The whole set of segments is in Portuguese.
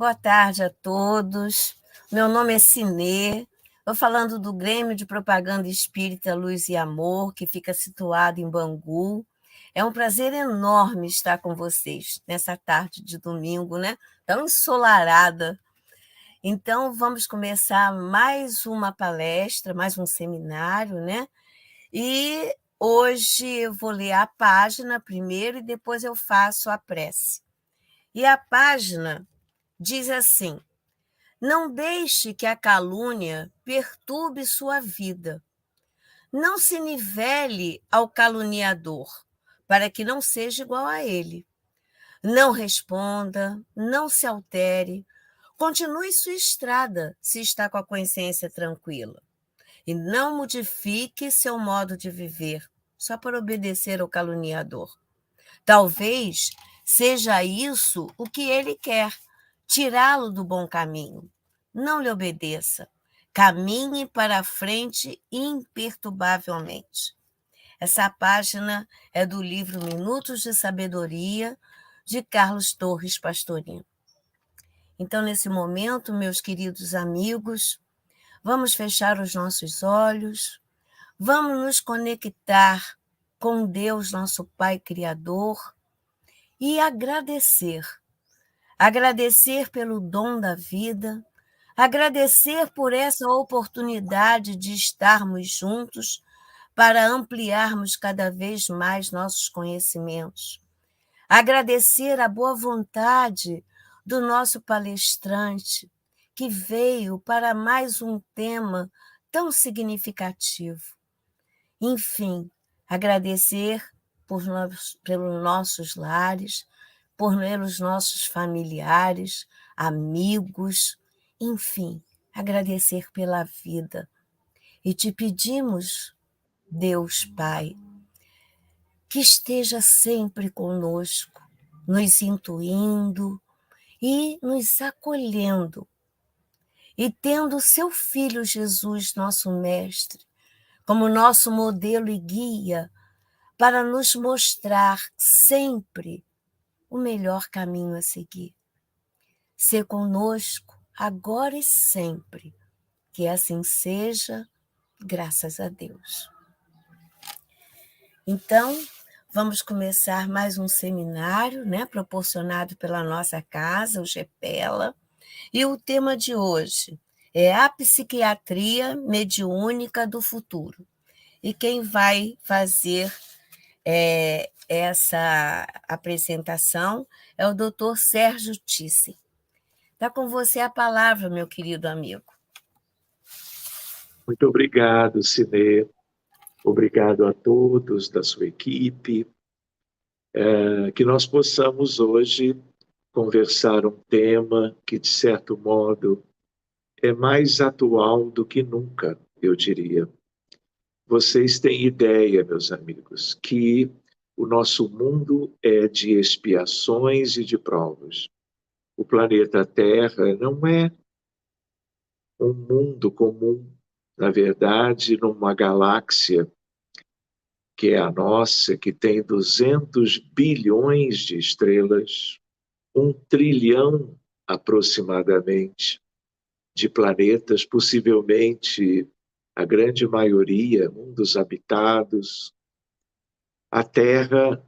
Boa tarde a todos. Meu nome é Cinê. Estou falando do Grêmio de Propaganda Espírita Luz e Amor, que fica situado em Bangu. É um prazer enorme estar com vocês nessa tarde de domingo, né? Tão ensolarada. Então, vamos começar mais uma palestra, mais um seminário, né? E hoje eu vou ler a página primeiro e depois eu faço a prece. E a página diz assim: não deixe que a calúnia perturbe sua vida. Não se nivele ao caluniador, para que não seja igual a ele. Não responda, não se altere, continue sua estrada se está com a consciência tranquila. E não modifique seu modo de viver, só para obedecer ao caluniador. Talvez seja isso o que ele quer, tirá-lo do bom caminho. Não lhe obedeça. Caminhe para a frente imperturbavelmente. Essa página é do livro Minutos de Sabedoria, de Carlos Torres Pastorinho. Então, nesse momento, meus queridos amigos, vamos fechar os nossos olhos, vamos nos conectar com Deus, nosso Pai Criador, e agradecer. Agradecer pelo dom da vida, agradecer por essa oportunidade de estarmos juntos para ampliarmos cada vez mais nossos conhecimentos. Agradecer a boa vontade do nosso palestrante, que veio para mais um tema tão significativo. Enfim, agradecer pelos nossos lares, pelos nossos familiares, amigos, enfim, agradecer pela vida. E te pedimos, Deus Pai, que esteja sempre conosco, nos intuindo e nos acolhendo. E tendo seu Filho Jesus, nosso Mestre, como nosso modelo e guia, para nos mostrar sempre o melhor caminho a seguir. Ser conosco agora e sempre, que assim seja, graças a Deus. Então, vamos começar mais um seminário, né, proporcionado pela nossa casa, o GEPELA, e o tema de hoje é a psiquiatria mediúnica do futuro. E quem vai fazer essa apresentação é o Dr. Sérgio Thyssen. Está com você a palavra, meu querido amigo. Muito obrigado, Cinê. Obrigado a todos da sua equipe. Que nós possamos hoje conversar um tema que, de certo modo, é mais atual do que nunca, eu diria. Vocês têm ideia, meus amigos, que o nosso mundo é de expiações e de provas. O planeta Terra não é um mundo comum. Na verdade, numa galáxia que é a nossa, que tem 200 bilhões de estrelas, 1 trilhão aproximadamente de planetas, possivelmente a grande maioria, mundos habitados. A Terra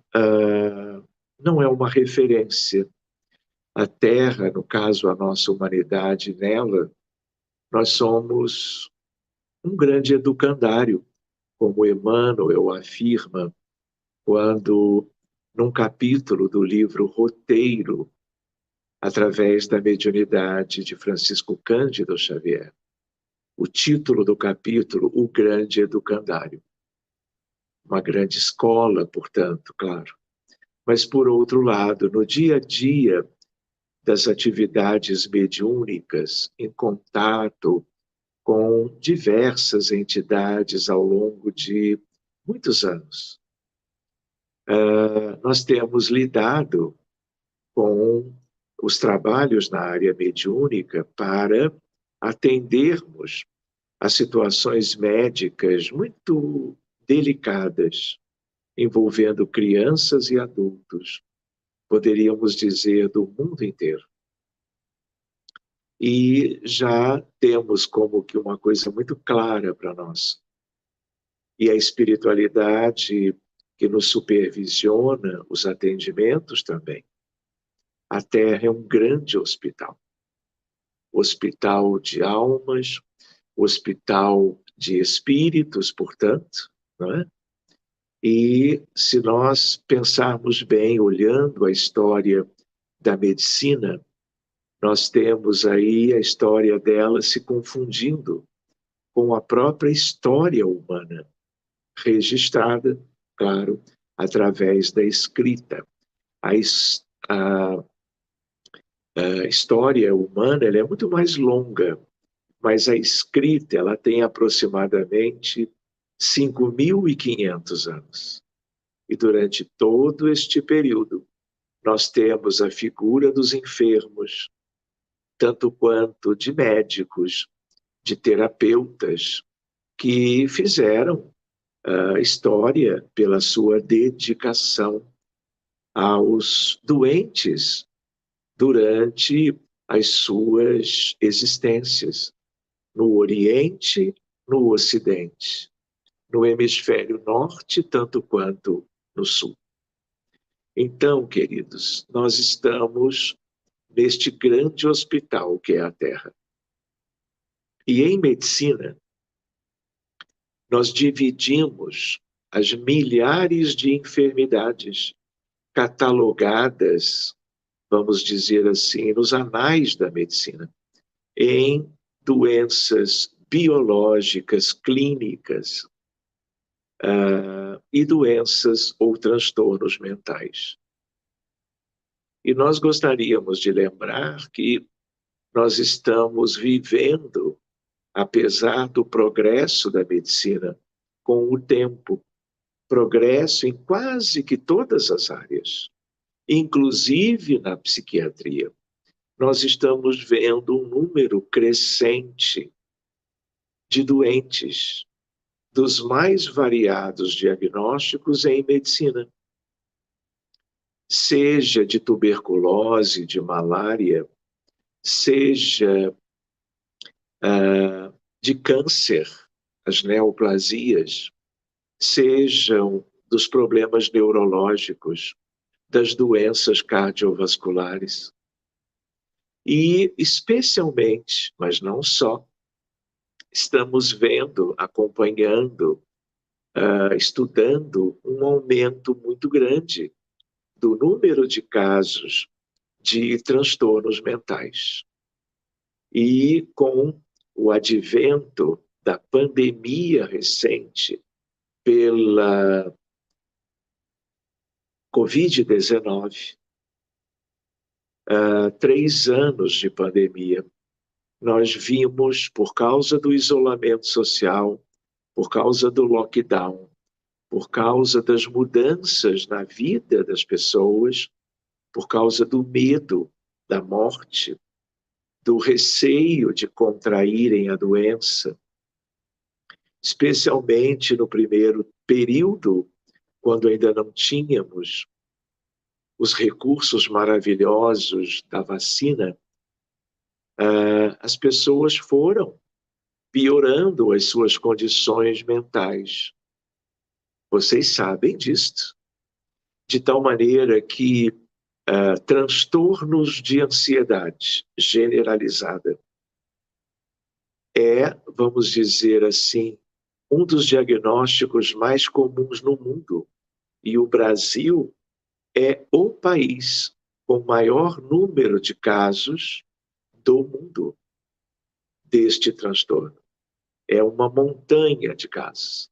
não é uma referência. A Terra, no caso, a nossa humanidade nela, nós somos um grande educandário, como Emmanuel afirma, quando, num capítulo do livro Roteiro, através da mediunidade de Francisco Cândido Xavier, o título do capítulo, O Grande Educandário. Uma grande escola, portanto, claro. Mas, por outro lado, no dia a dia das atividades mediúnicas, em contato com diversas entidades ao longo de muitos anos, nós temos lidado com os trabalhos na área mediúnica para atendermos a situações médicas muito delicadas, envolvendo crianças e adultos, poderíamos dizer, do mundo inteiro. e já temos como que uma coisa muito clara para nós. E a espiritualidade que nos supervisiona os atendimentos também. A Terra é um grande hospital. Hospital de almas, hospital de espíritos, portanto, não é? E se nós pensarmos bem, olhando a história da medicina, nós temos aí a história dela se confundindo com a própria história humana, registrada, claro, através da escrita. A, a, a história humana ela é muito mais longa, mas a escrita ela tem aproximadamente 5.500 anos. E durante todo este período, nós temos a figura dos enfermos, tanto quanto de médicos, de terapeutas, que fizeram a história pela sua dedicação aos doentes durante as suas existências, no Oriente, no Ocidente, no hemisfério norte, tanto quanto no sul. Então, queridos, nós estamos neste grande hospital que é a Terra. E em medicina, nós dividimos as milhares de enfermidades catalogadas, vamos dizer assim, nos anais da medicina, em doenças biológicas, clínicas, e doenças ou transtornos mentais. E nós gostaríamos de lembrar que nós estamos vivendo, apesar do progresso da medicina, com o tempo, progresso em quase que todas as áreas, inclusive na psiquiatria. Nós estamos vendo um número crescente de doentes, dos mais variados diagnósticos em medicina, seja de tuberculose, de malária, seja de câncer, as neoplasias, sejam dos problemas neurológicos, das doenças cardiovasculares. E, especialmente, mas não só, estamos vendo, acompanhando, estudando um aumento muito grande do número de casos de transtornos mentais. E com o advento da pandemia recente pela Covid-19, 3 anos de pandemia, nós vimos, por causa do isolamento social, por causa do lockdown, por causa das mudanças na vida das pessoas, por causa do medo da morte, do receio de contraírem a doença, especialmente no primeiro período, quando ainda não tínhamos os recursos maravilhosos da vacina, as pessoas foram piorando as suas condições mentais. Vocês sabem disto. De tal maneira que transtornos de ansiedade generalizada é, vamos dizer assim, um dos diagnósticos mais comuns no mundo. E o Brasil é o país com maior número de casos do mundo deste transtorno. É uma montanha de casos.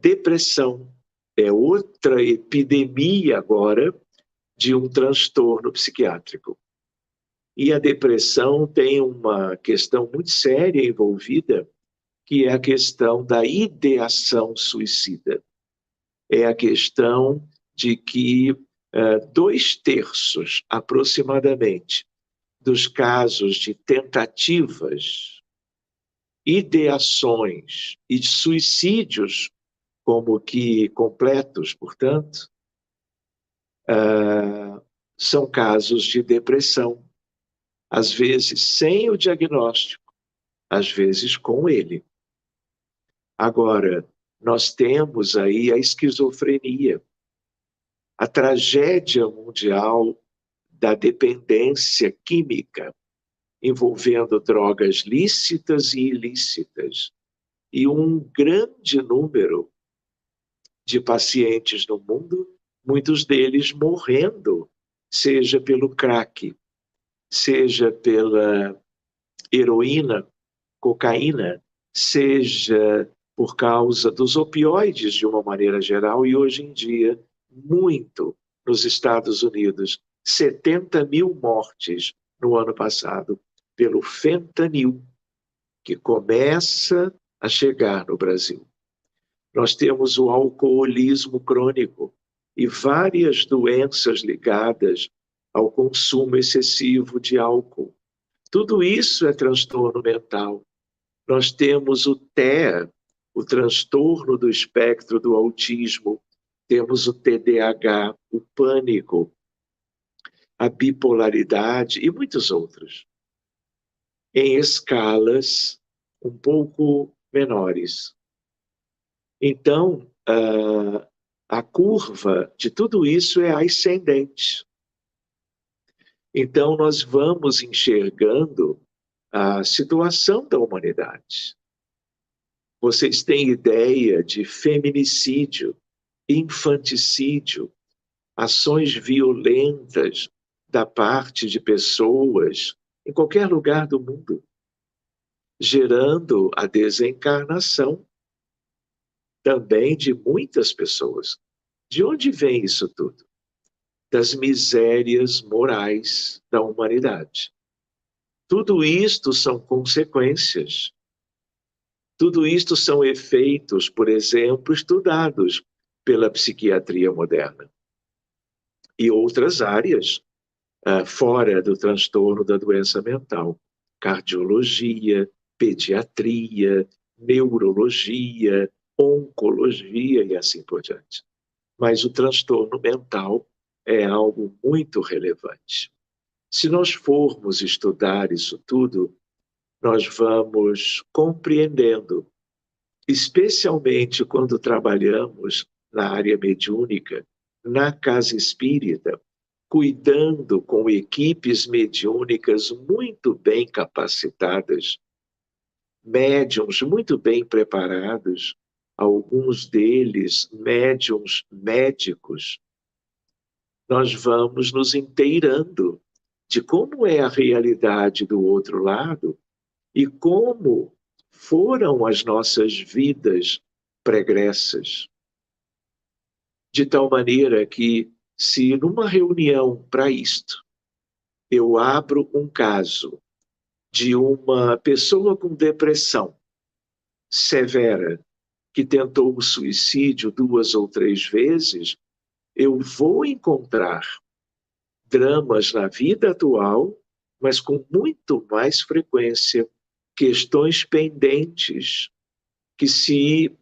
Depressão é outra epidemia agora de um transtorno psiquiátrico. E a depressão tem uma questão muito séria envolvida, que é a questão da ideação suicida. É a questão de que 2/3, aproximadamente, dos casos de tentativas, ideações e de suicídios, como que completos, portanto, são casos de depressão. às vezes sem o diagnóstico, às vezes com ele. Agora, nós temos aí a esquizofrenia, a tragédia mundial da dependência química, envolvendo drogas lícitas e ilícitas, e um grande número de pacientes no mundo, muitos deles morrendo, seja pelo crack, seja pela heroína, cocaína, seja por causa dos opioides de uma maneira geral, e hoje em dia, muito nos Estados Unidos, 70 mil mortes no ano passado pelo fentanil, que começa a chegar no Brasil. Nós temos o alcoolismo crônico e várias doenças ligadas ao consumo excessivo de álcool. Tudo isso é transtorno mental. Nós temos o TEA, o transtorno do espectro do autismo, temos o TDAH, o pânico, a bipolaridade e muitos outros, em escalas um pouco menores. Então, a curva de tudo isso é ascendente. Então, nós vamos enxergando a situação da humanidade. Vocês têm ideia de feminicídio, infanticídio, ações violentas da parte de pessoas em qualquer lugar do mundo, gerando a desencarnação também de muitas pessoas. De onde vem isso tudo? Das misérias morais da humanidade. Tudo isto são consequências. Tudo isto são efeitos, por exemplo, estudados pela psiquiatria moderna. E outras áreas fora do transtorno da doença mental. Cardiologia, pediatria, neurologia, oncologia e assim por diante. Mas o transtorno mental é algo muito relevante. Se nós formos estudar isso tudo, nós vamos compreendendo, especialmente quando trabalhamos na área mediúnica, na casa espírita, cuidando com equipes mediúnicas muito bem capacitadas, médiuns muito bem preparados, alguns deles médiuns médicos, nós vamos nos inteirando de como é a realidade do outro lado e como foram as nossas vidas pregressas. De tal maneira que, se numa reunião para isto, eu abro um caso de uma pessoa com depressão severa, que tentou o suicídio 2 ou 3 vezes, eu vou encontrar dramas na vida atual, mas com muito mais frequência, questões pendentes que se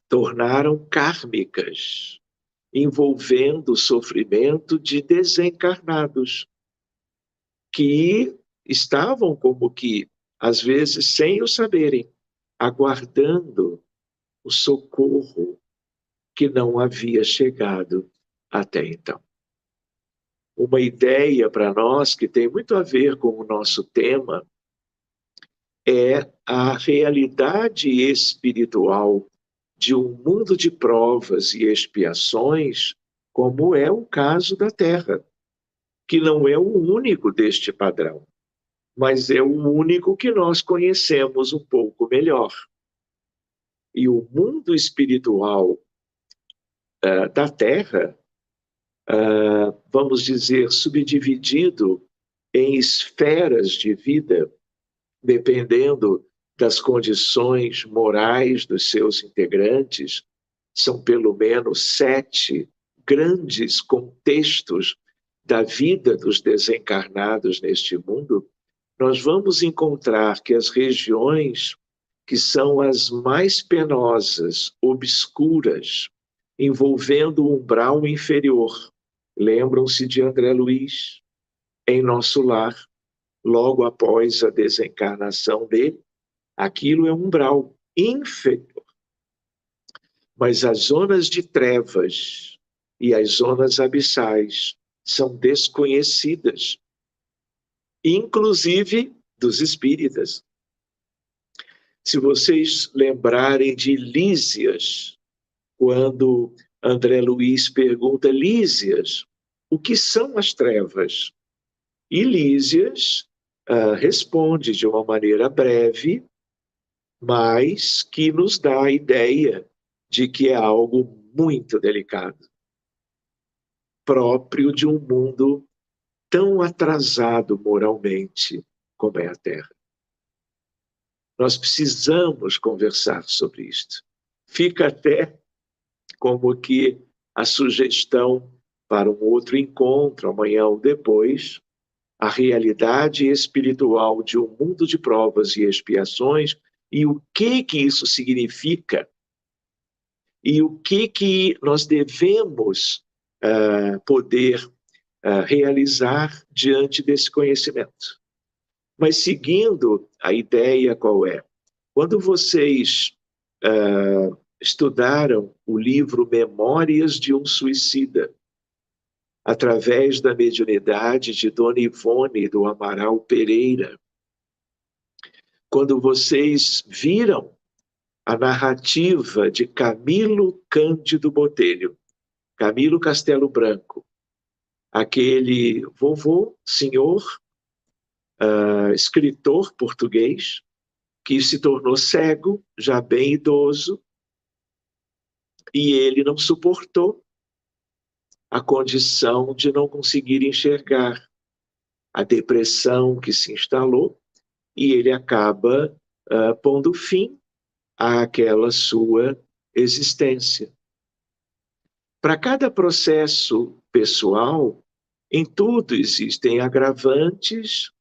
tornaram kármicas, envolvendo o sofrimento de desencarnados, que estavam como que, às vezes, sem o saberem, aguardando o socorro que não havia chegado até então. Uma ideia para nós que tem muito a ver com o nosso tema é a realidade espiritual de um mundo de provas e expiações, como é o caso da Terra, que não é o único deste padrão, mas é o único que nós conhecemos um pouco melhor. E o mundo espiritual da Terra, vamos dizer, subdividido em esferas de vida, dependendo das condições morais dos seus integrantes, são pelo menos 7 grandes contextos da vida dos desencarnados neste mundo, nós vamos encontrar que as regiões que são as mais penosas, obscuras, envolvendo o umbral inferior, lembram-se de André Luiz, Em Nosso Lar, logo após a desencarnação dele, aquilo é um umbral inferior. Mas as zonas de trevas e as zonas abissais são desconhecidas, inclusive dos espíritas. Se vocês lembrarem de Lísias, quando André Luiz pergunta, Lísias, o que são as trevas? E Lísias responde de uma maneira breve, mas que nos dá a ideia de que é algo muito delicado, próprio de um mundo tão atrasado moralmente como é a Terra. Nós precisamos conversar sobre isto. Fica até como que a sugestão para um outro encontro, amanhã ou depois, a realidade espiritual de um mundo de provas e expiações e o que isso significa e o que nós devemos poder realizar diante desse conhecimento. Mas seguindo a ideia qual é? Quando vocês estudaram o livro Memórias de um Suicida, através da mediunidade de Dona Ivone do Amaral Pereira, quando vocês viram a narrativa de Camilo Cândido Botelho, Camilo Castelo Branco, aquele vovô, senhor, escritor português, que se tornou cego, já bem idoso, e ele não suportou a condição de não conseguir enxergar, a depressão que se instalou, e ele acaba pondo fim àquela sua existência. Para cada processo pessoal, em tudo existem agravantes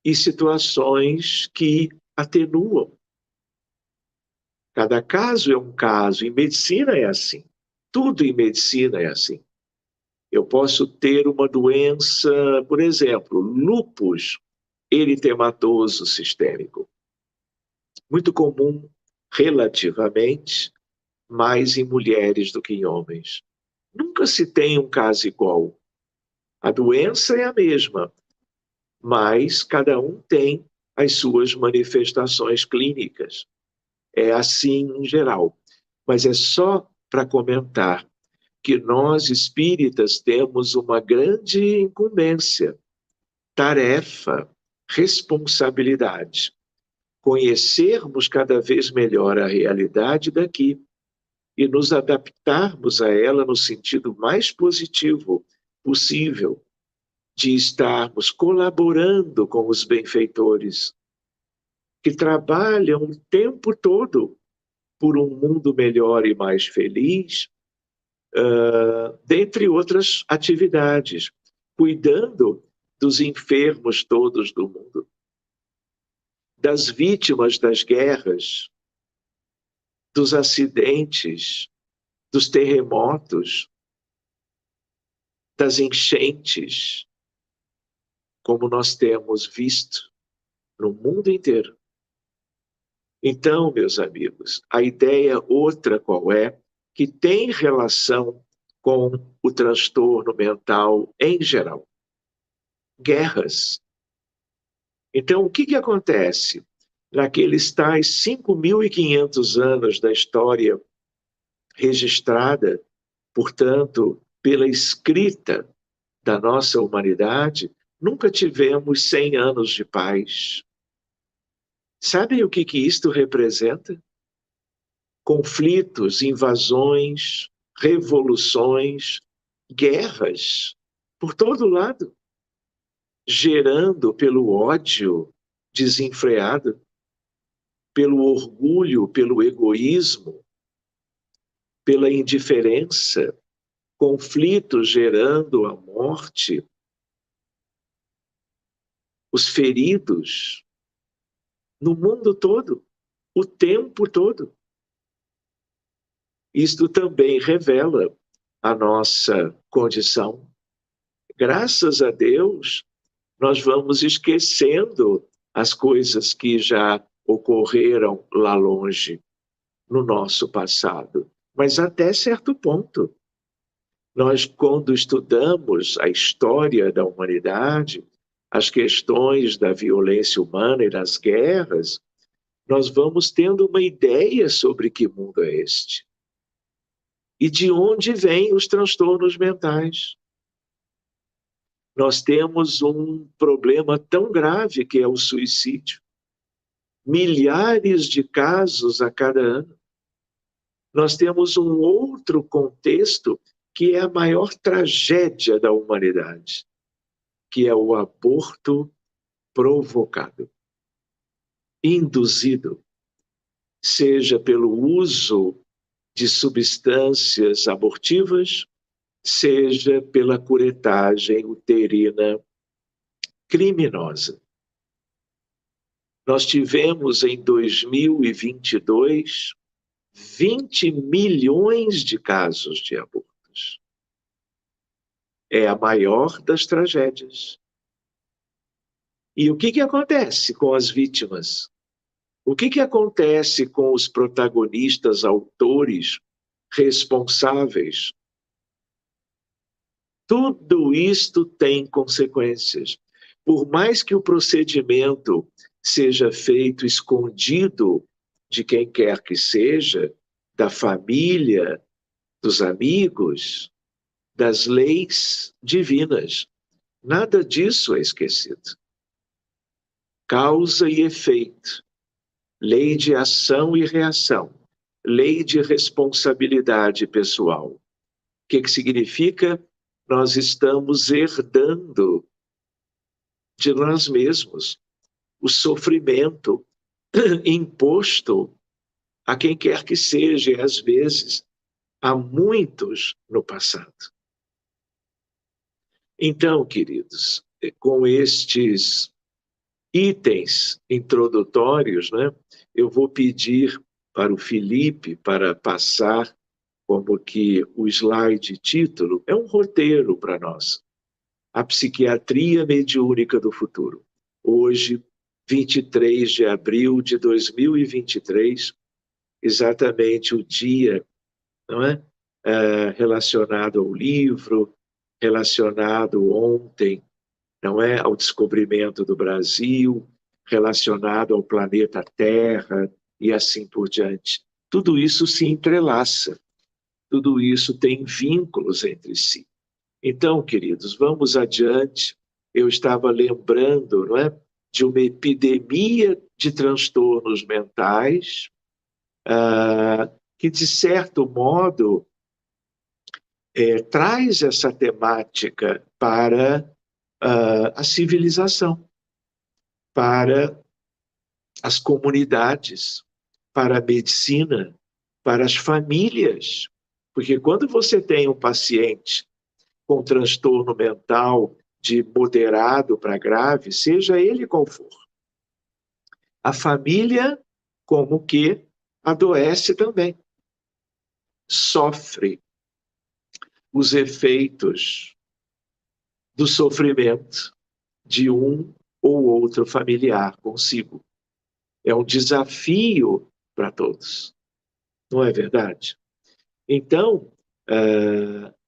e situações que atenuam. Cada caso é um caso. Em medicina é assim. Tudo em medicina é assim. Eu posso ter uma doença, por exemplo, lúpus eritematoso sistêmico. Muito comum, relativamente, mais em mulheres do que em homens. Nunca se tem um caso igual. A doença é a mesma, mas cada um tem as suas manifestações clínicas. É assim em geral. Mas é só para comentar que nós espíritas temos uma grande incumbência, tarefa, responsabilidade. Conhecermos cada vez melhor a realidade daqui e nos adaptarmos a ela no sentido mais positivo possível, de estarmos colaborando com os benfeitores, que trabalham o tempo todo por um mundo melhor e mais feliz, dentre outras atividades, cuidando dos enfermos todos do mundo, das vítimas das guerras, dos acidentes, dos terremotos, das enchentes, como nós temos visto no mundo inteiro. Então, meus amigos, a ideia outra qual é? Que tem relação com o transtorno mental em geral. Guerras. Então, o que acontece? Naqueles tais 5.500 anos da história registrada, portanto, pela escrita da nossa humanidade, nunca tivemos 100 anos de paz. Sabem o que isto representa? Conflitos, invasões, revoluções, guerras, por todo lado, gerando pelo ódio desenfreado, pelo orgulho, pelo egoísmo, pela indiferença, conflitos gerando a morte, os feridos, no mundo todo, o tempo todo. Isto também revela a nossa condição graças a Deus, nós vamos esquecendo as coisas que já ocorreram lá longe, no nosso passado. Mas até certo ponto. Nós, quando estudamos a história da humanidade, as questões da violência humana e das guerras, nós vamos tendo uma ideia sobre que mundo é este. E de onde vêm os transtornos mentais. Nós temos um problema tão grave que é o suicídio. Milhares de casos a cada ano. Nós temos um outro contexto que é a maior tragédia da humanidade, que é o aborto provocado, induzido, seja pelo uso de substâncias abortivas, seja pela curetagem uterina criminosa. Nós tivemos em 2022 20 milhões de casos de abortos. É a maior das tragédias. E o que acontece com as vítimas? O que acontece com os protagonistas, autores, responsáveis? Tudo isto tem consequências. Por mais que o procedimento seja feito escondido de quem quer que seja, da família, dos amigos, das leis divinas, nada disso é esquecido. Causa e efeito, lei de ação e reação, lei de responsabilidade pessoal. O que significa? Nós estamos herdando de nós mesmos o sofrimento imposto a quem quer que seja, e às vezes a muitos no passado. Então, queridos, com estes itens introdutórios, né, eu vou pedir para o Felipe para passar como que o slide título é um roteiro para nós. A psiquiatria mediúnica do futuro. Hoje, 23 de abril de 2023, exatamente o dia, não é? Relacionado ao livro, relacionado ontem, não é, ao descobrimento do Brasil, relacionado ao planeta Terra e assim por diante. Tudo isso se entrelaça, tudo isso tem vínculos entre si. Então, queridos, vamos adiante. Eu estava lembrando, não é, de uma epidemia de transtornos mentais que, de certo modo, traz essa temática para a civilização, para as comunidades, para a medicina, para as famílias. Porque quando você tem um paciente com transtorno mental de moderado para grave, seja ele qual for, a família como que adoece também, sofre os efeitos do sofrimento de um ou outro familiar consigo. É um desafio para todos, não é verdade? Então,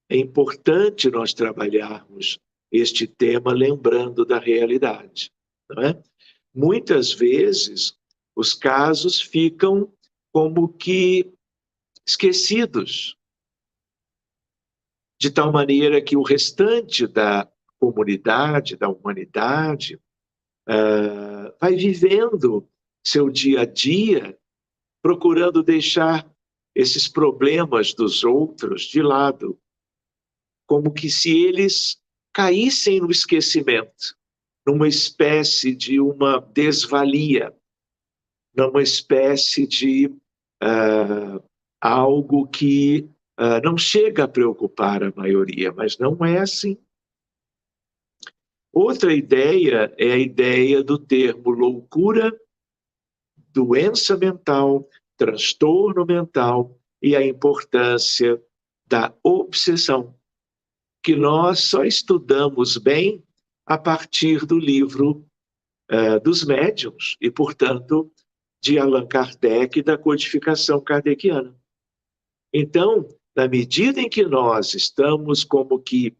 é importante nós trabalharmos este tema lembrando da realidade, não é? Muitas vezes, os casos ficam como que esquecidos, de tal maneira que o restante da comunidade, da humanidade, vai vivendo seu dia a dia, procurando deixar esses problemas dos outros de lado, como que se eles caíssem no esquecimento, numa espécie de uma desvalia, numa espécie de algo que não chega a preocupar a maioria, mas não é assim. Outra ideia é a ideia do termo loucura, doença mental, transtorno mental e a importância da obsessão. que nós só estudamos bem a partir do livro dos médiuns e, portanto, de Allan Kardec e da codificação kardeciana. Então, na medida em que nós estamos como que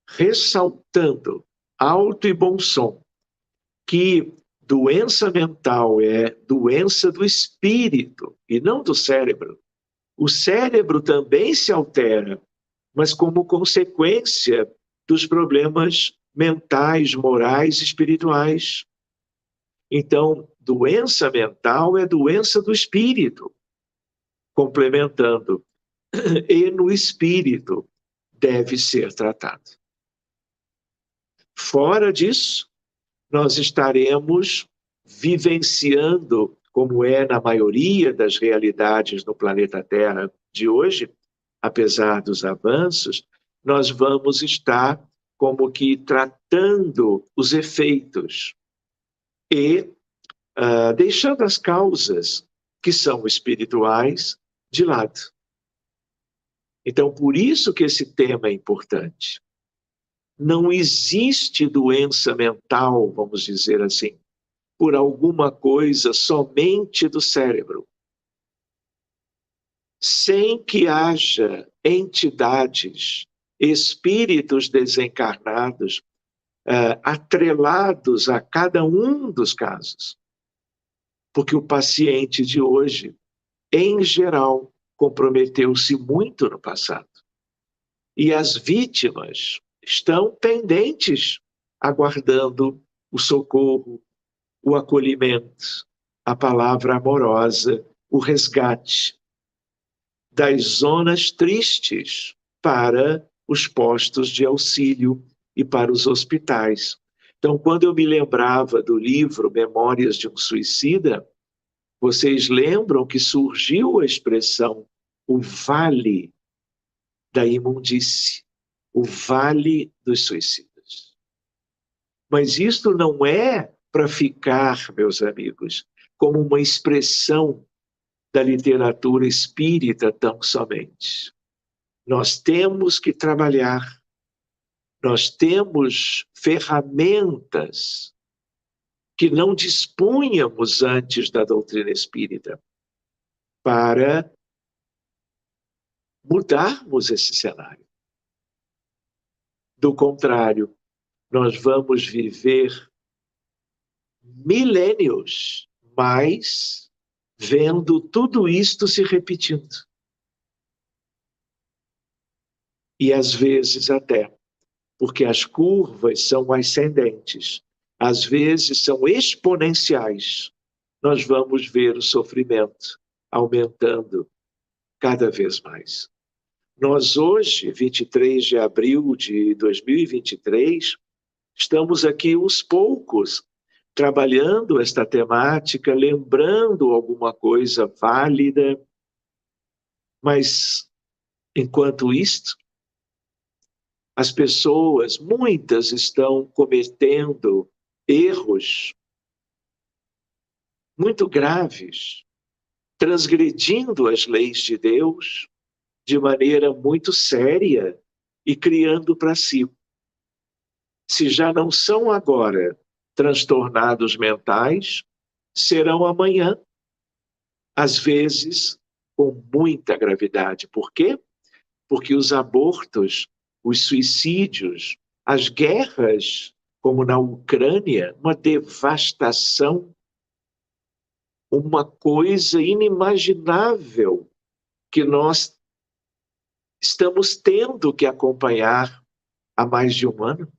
ressaltando alto e bom som que doença mental é doença do espírito e não do cérebro. O cérebro também se altera, mas como consequência dos problemas mentais, morais, espirituais. Então, doença mental é doença do espírito, complementando. E no espírito deve ser tratado. Fora disso, nós estaremos vivenciando, como é na maioria das realidades no planeta Terra de hoje, apesar dos avanços, nós vamos estar como que tratando os efeitos e deixando as causas, que são espirituais, de lado. Então, por isso que esse tema é importante. Não existe doença mental, vamos dizer assim, por alguma coisa somente do cérebro. Sem que haja entidades, espíritos desencarnados, atrelados a cada um dos casos. Porque o paciente de hoje, em geral, comprometeu-se muito no passado. E as vítimas estão pendentes, aguardando o socorro, o acolhimento, a palavra amorosa, o resgate das zonas tristes para os postos de auxílio e para os hospitais. Então, quando eu me lembrava do livro Memórias de um Suicida, vocês lembram que surgiu a expressão o vale da imundície, o vale dos suicidas. Mas isto não é para ficar, meus amigos, como uma expressão da literatura espírita tão somente. Nós temos que trabalhar, nós temos ferramentas que não dispunhamos antes da doutrina espírita para mudarmos esse cenário. Do contrário, nós vamos viver milênios mais vendo tudo isto se repetindo. E às vezes até, porque as curvas são ascendentes, às vezes são exponenciais, nós vamos ver o sofrimento aumentando cada vez mais. Nós hoje, 23 de abril de 2023, estamos aqui uns poucos trabalhando esta temática, lembrando alguma coisa válida, mas, enquanto isto, as pessoas, muitas, estão cometendo erros muito graves, transgredindo as leis de Deus de maneira muito séria e criando para si. Se já não são agora transtornados mentais, serão amanhã, às vezes com muita gravidade. Por quê? Porque os abortos, os suicídios, as guerras, como na Ucrânia, uma devastação, uma coisa inimaginável que nós estamos tendo que acompanhar há mais de um ano.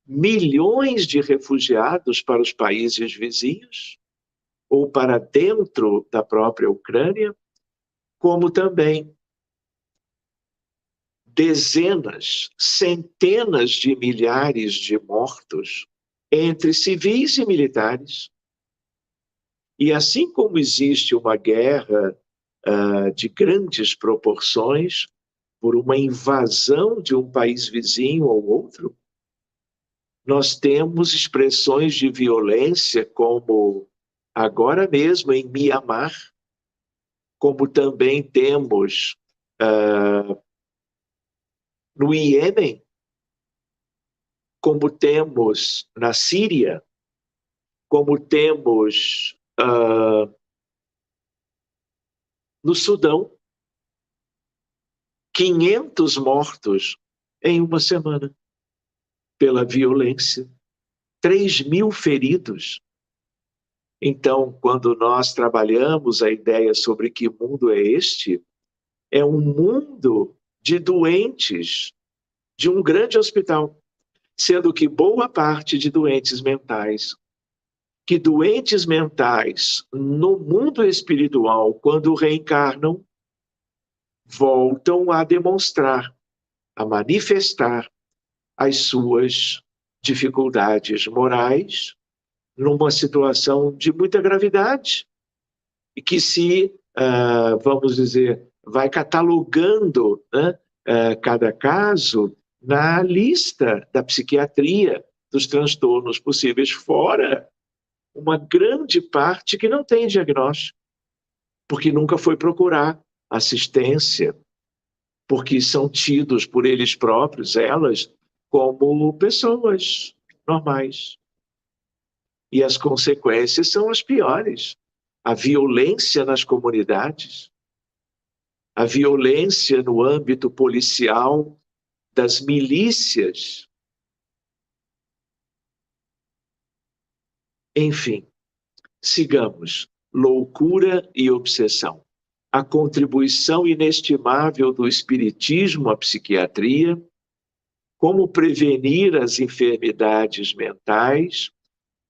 Milhões de refugiados para os países vizinhos, ou para dentro da própria Ucrânia, como também dezenas, centenas de milhares de mortos entre civis e militares. E assim como existe uma guerra de grandes proporções por uma invasão de um país vizinho ou outro, nós temos expressões de violência como agora mesmo em Mianmar, como também temos no Iêmen, como temos na Síria, como temos no Sudão, 500 mortos em uma semana pela violência, 3.000 feridos. Então, quando nós trabalhamos a ideia sobre que mundo é este, é um mundo de doentes de um grande hospital, sendo que boa parte de doentes mentais, que doentes mentais no mundo espiritual, quando reencarnam, voltam a demonstrar, a manifestar as suas dificuldades morais numa situação de muita gravidade e que se, vamos dizer, vai catalogando, né, cada caso na lista da psiquiatria dos transtornos possíveis, fora uma grande parte que não tem diagnóstico, porque nunca foi procurar assistência, porque são tidos por eles próprios, elas, como pessoas normais. E as consequências são as piores. A violência nas comunidades, a violência no âmbito policial, das milícias. Enfim, sigamos. Loucura e obsessão. A contribuição inestimável do espiritismo à psiquiatria, como prevenir as enfermidades mentais,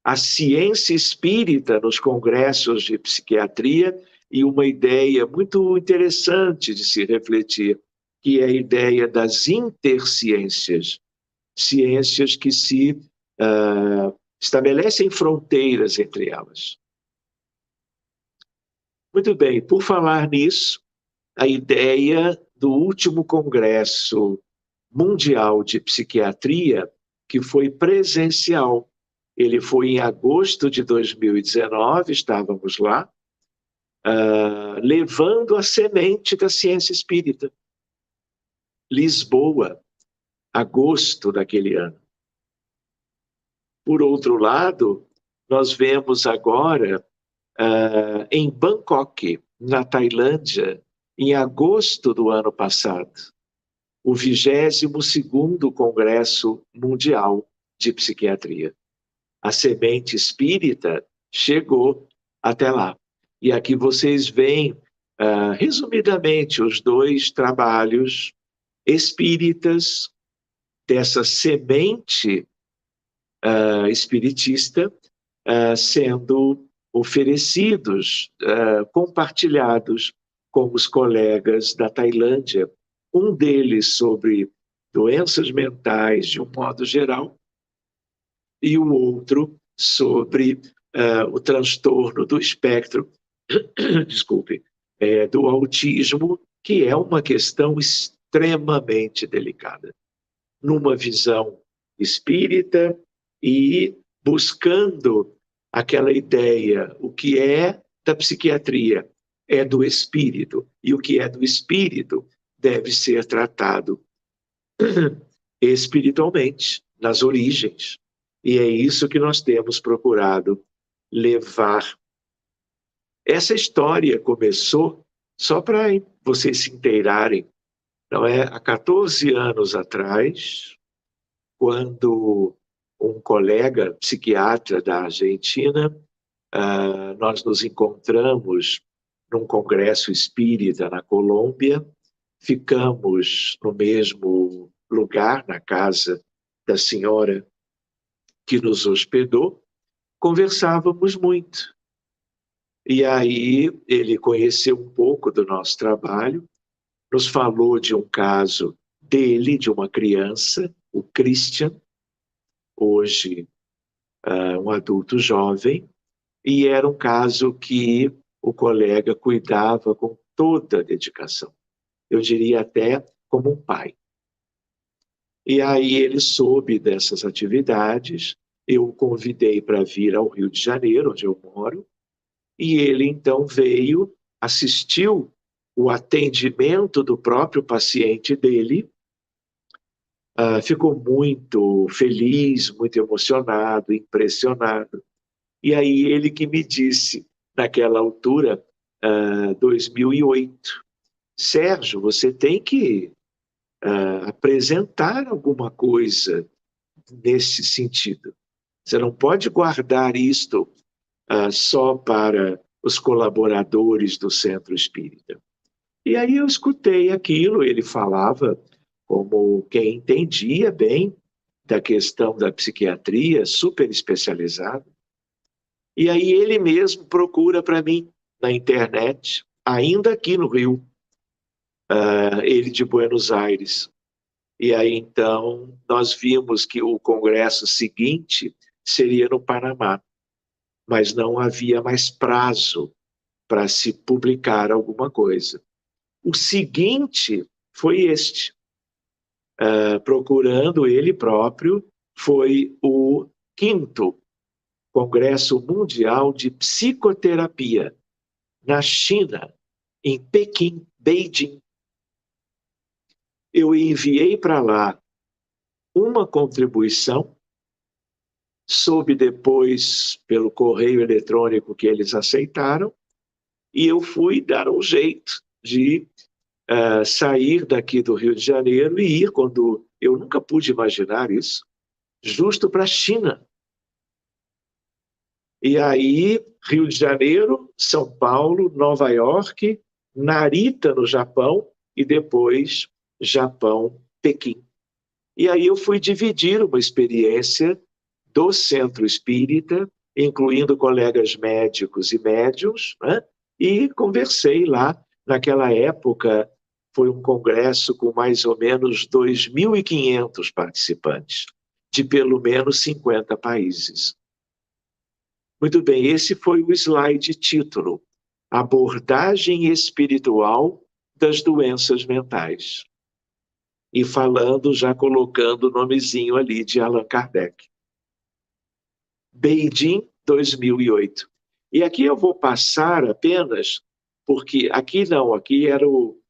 a ciência espírita nos congressos de psiquiatria e uma ideia muito interessante de se refletir, que é a ideia das interciências, ciências que se estabelecem fronteiras entre elas. Muito bem, por falar nisso, a ideia do último Congresso Mundial de Psiquiatria, que foi presencial. Ele foi em agosto de 2019, estávamos lá, levando a semente da ciência espírita. Lisboa, agosto daquele ano. Por outro lado, nós vemos agora em Bangkok, na Tailândia, em agosto do ano passado, o 22º Congresso Mundial de Psiquiatria. A semente espírita chegou até lá. E aqui vocês veem, resumidamente, os 2 trabalhos espíritas dessa semente espiritista sendo oferecidos, compartilhados com os colegas da Tailândia. Um deles sobre doenças mentais de um modo geral e o outro sobre o transtorno do espectro, desculpe, do autismo, que é uma questão extremamente delicada. Numa visão espírita e buscando aquela ideia, o que é da psiquiatria é do espírito, e o que é do espírito deve ser tratado espiritualmente, nas origens. E é isso que nós temos procurado levar. Essa história começou, só para vocês se inteirarem, não é? Há 14 anos atrás, quando um colega psiquiatra da Argentina, nós nos encontramos num congresso espírita na Colômbia, ficamos no mesmo lugar, na casa da senhora que nos hospedou, conversávamos muito. E aí ele conheceu um pouco do nosso trabalho, nos falou de um caso dele, de uma criança, o Christian, hoje um adulto jovem, e era um caso que o colega cuidava com toda a dedicação. Eu diria até como um pai. E aí ele soube dessas atividades, eu o convidei para vir ao Rio de Janeiro, onde eu moro, e ele então veio, assistiu o atendimento do próprio paciente dele, ficou muito feliz, muito emocionado, impressionado. E aí ele que me disse, naquela altura, 2008, Sérgio, você tem que apresentar alguma coisa nesse sentido. Você não pode guardar isto só para os colaboradores do Centro Espírita. E aí eu escutei aquilo, ele falava como quem entendia bem da questão da psiquiatria, super especializado. E aí ele mesmo procura para mim na internet, ainda aqui no Rio, ele de Buenos Aires. E aí então nós vimos que o congresso seguinte seria no Panamá, mas não havia mais prazo para se publicar alguma coisa. O seguinte foi este, procurando ele próprio, foi o 5º Congresso Mundial de Psicoterapia, na China, em Pequim, Beijing. Eu enviei para lá uma contribuição, soube depois pelo correio eletrônico que eles aceitaram, e eu fui dar um jeito de sair daqui do Rio de Janeiro e ir, quando eu nunca pude imaginar isso, justo para a China. E aí, Rio de Janeiro, São Paulo, Nova York, Narita, no Japão, e depois Japão, Pequim. E aí eu fui dividir uma experiência do Centro Espírita, incluindo colegas médicos e médiuns, né? E conversei lá. Naquela época, foi um congresso com mais ou menos 2.500 participantes, de pelo menos 50 países. Muito bem, esse foi o slide título, Abordagem Espiritual das Doenças Mentais. E falando, já colocando o nomezinho ali de Allan Kardec. Beijing, 2008. E aqui eu vou passar apenas, porque aqui não, aqui era o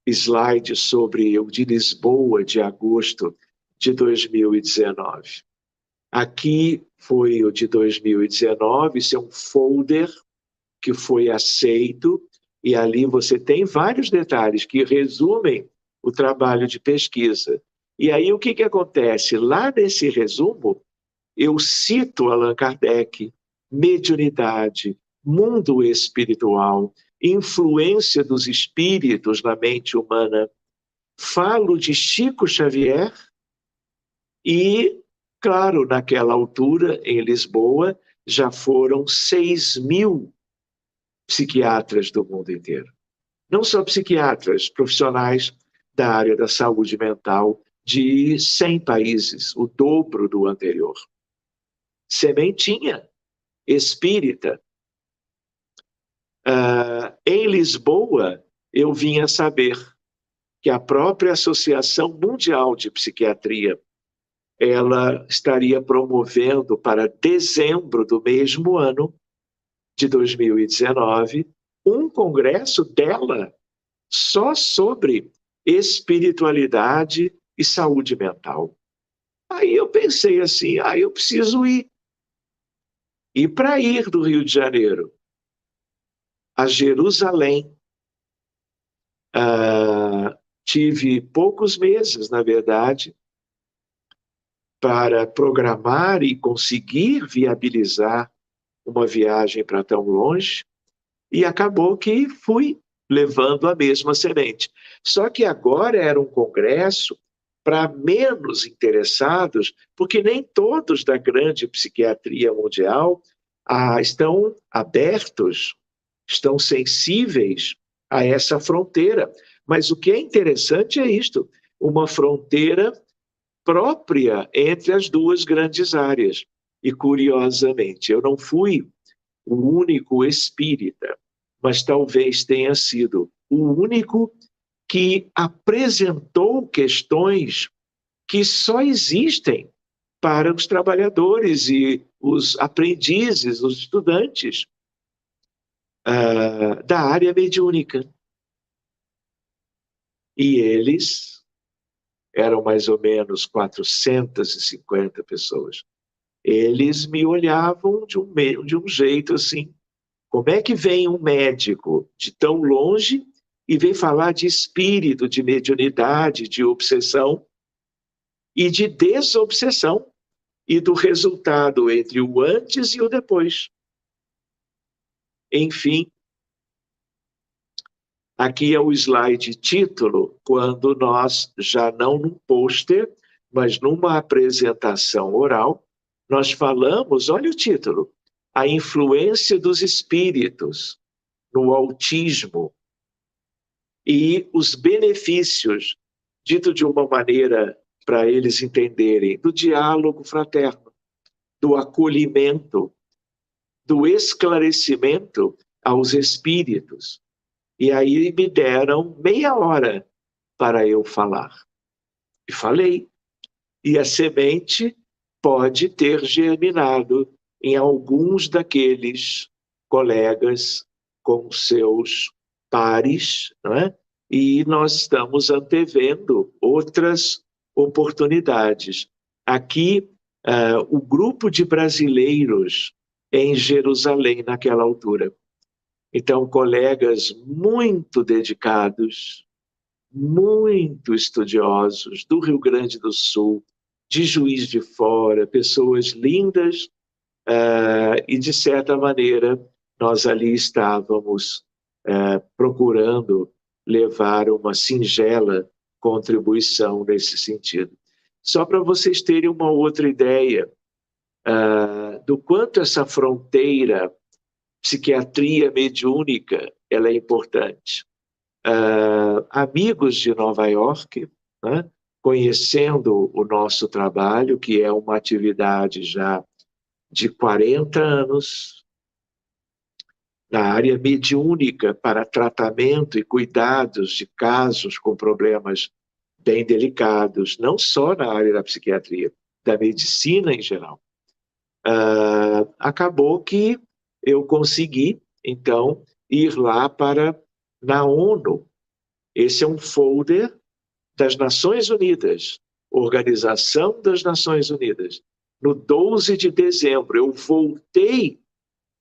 slide sobre o de Lisboa, de agosto de 2019. Aqui foi o de 2019, isso é um folder que foi aceito, e ali você tem vários detalhes que resumem o trabalho de pesquisa. E aí o que acontece? Lá nesse resumo, eu cito Allan Kardec, mediunidade, mundo espiritual, influência dos espíritos na mente humana. Falo de Chico Xavier e, claro, naquela altura, em Lisboa, já foram 6.000 psiquiatras do mundo inteiro. Não só psiquiatras, profissionais da área da saúde mental de 100 países, o dobro do anterior. Sementinha espírita. Em Lisboa, eu vim a saber que a própria Associação Mundial de Psiquiatria ela estaria promovendo para dezembro do mesmo ano, de 2019, um congresso dela só sobre espiritualidade e saúde mental. Aí eu pensei assim, eu preciso ir. E para ir do Rio de Janeiro a Jerusalém, tive poucos meses, na verdade, para programar e conseguir viabilizar uma viagem para tão longe, e acabou que fui levando a mesma semente. Só que agora era um congresso para menos interessados, porque nem todos da grande psiquiatria mundial estão abertos, estão sensíveis a essa fronteira. Mas o que é interessante é isto, uma fronteira própria entre as duas grandes áreas. E, curiosamente, eu não fui o único espírita, mas talvez tenha sido o único que apresentou questões que só existem para os trabalhadores e os aprendizes, os estudantes da área mediúnica. E eles eram mais ou menos 450 pessoas. Eles me olhavam de um jeito assim, como é que vem um médico de tão longe e vem falar de espírito, de mediunidade, de obsessão e de desobsessão, e do resultado entre o antes e o depois. Enfim, aqui é o slide título, quando nós, já não num pôster, mas numa apresentação oral, nós falamos, olha o título, a influência dos espíritos no autismo e os benefícios, dito de uma maneira para eles entenderem, do diálogo fraterno, do acolhimento, do esclarecimento aos espíritos. E aí me deram meia hora para eu falar. E falei. E a semente pode ter germinado em alguns daqueles colegas com seus pares, não é? E nós estamos antevendo outras oportunidades. Aqui, o grupo de brasileiros em Jerusalém, naquela altura. Então, colegas muito dedicados, muito estudiosos, do Rio Grande do Sul, de Juiz de Fora, pessoas lindas, e, de certa maneira, nós ali estávamos procurando levar uma singela contribuição nesse sentido. Só para vocês terem uma outra ideia do quanto essa fronteira psiquiatria mediúnica ela é importante. Amigos de Nova York, né, conhecendo o nosso trabalho, que é uma atividade já de 40 anos, na área mediúnica para tratamento e cuidados de casos com problemas bem delicados, não só na área da psiquiatria, da medicina em geral. Acabou que eu consegui, então, ir lá na ONU. Esse é um folder das Nações Unidas, Organização das Nações Unidas. No 12 de dezembro, eu voltei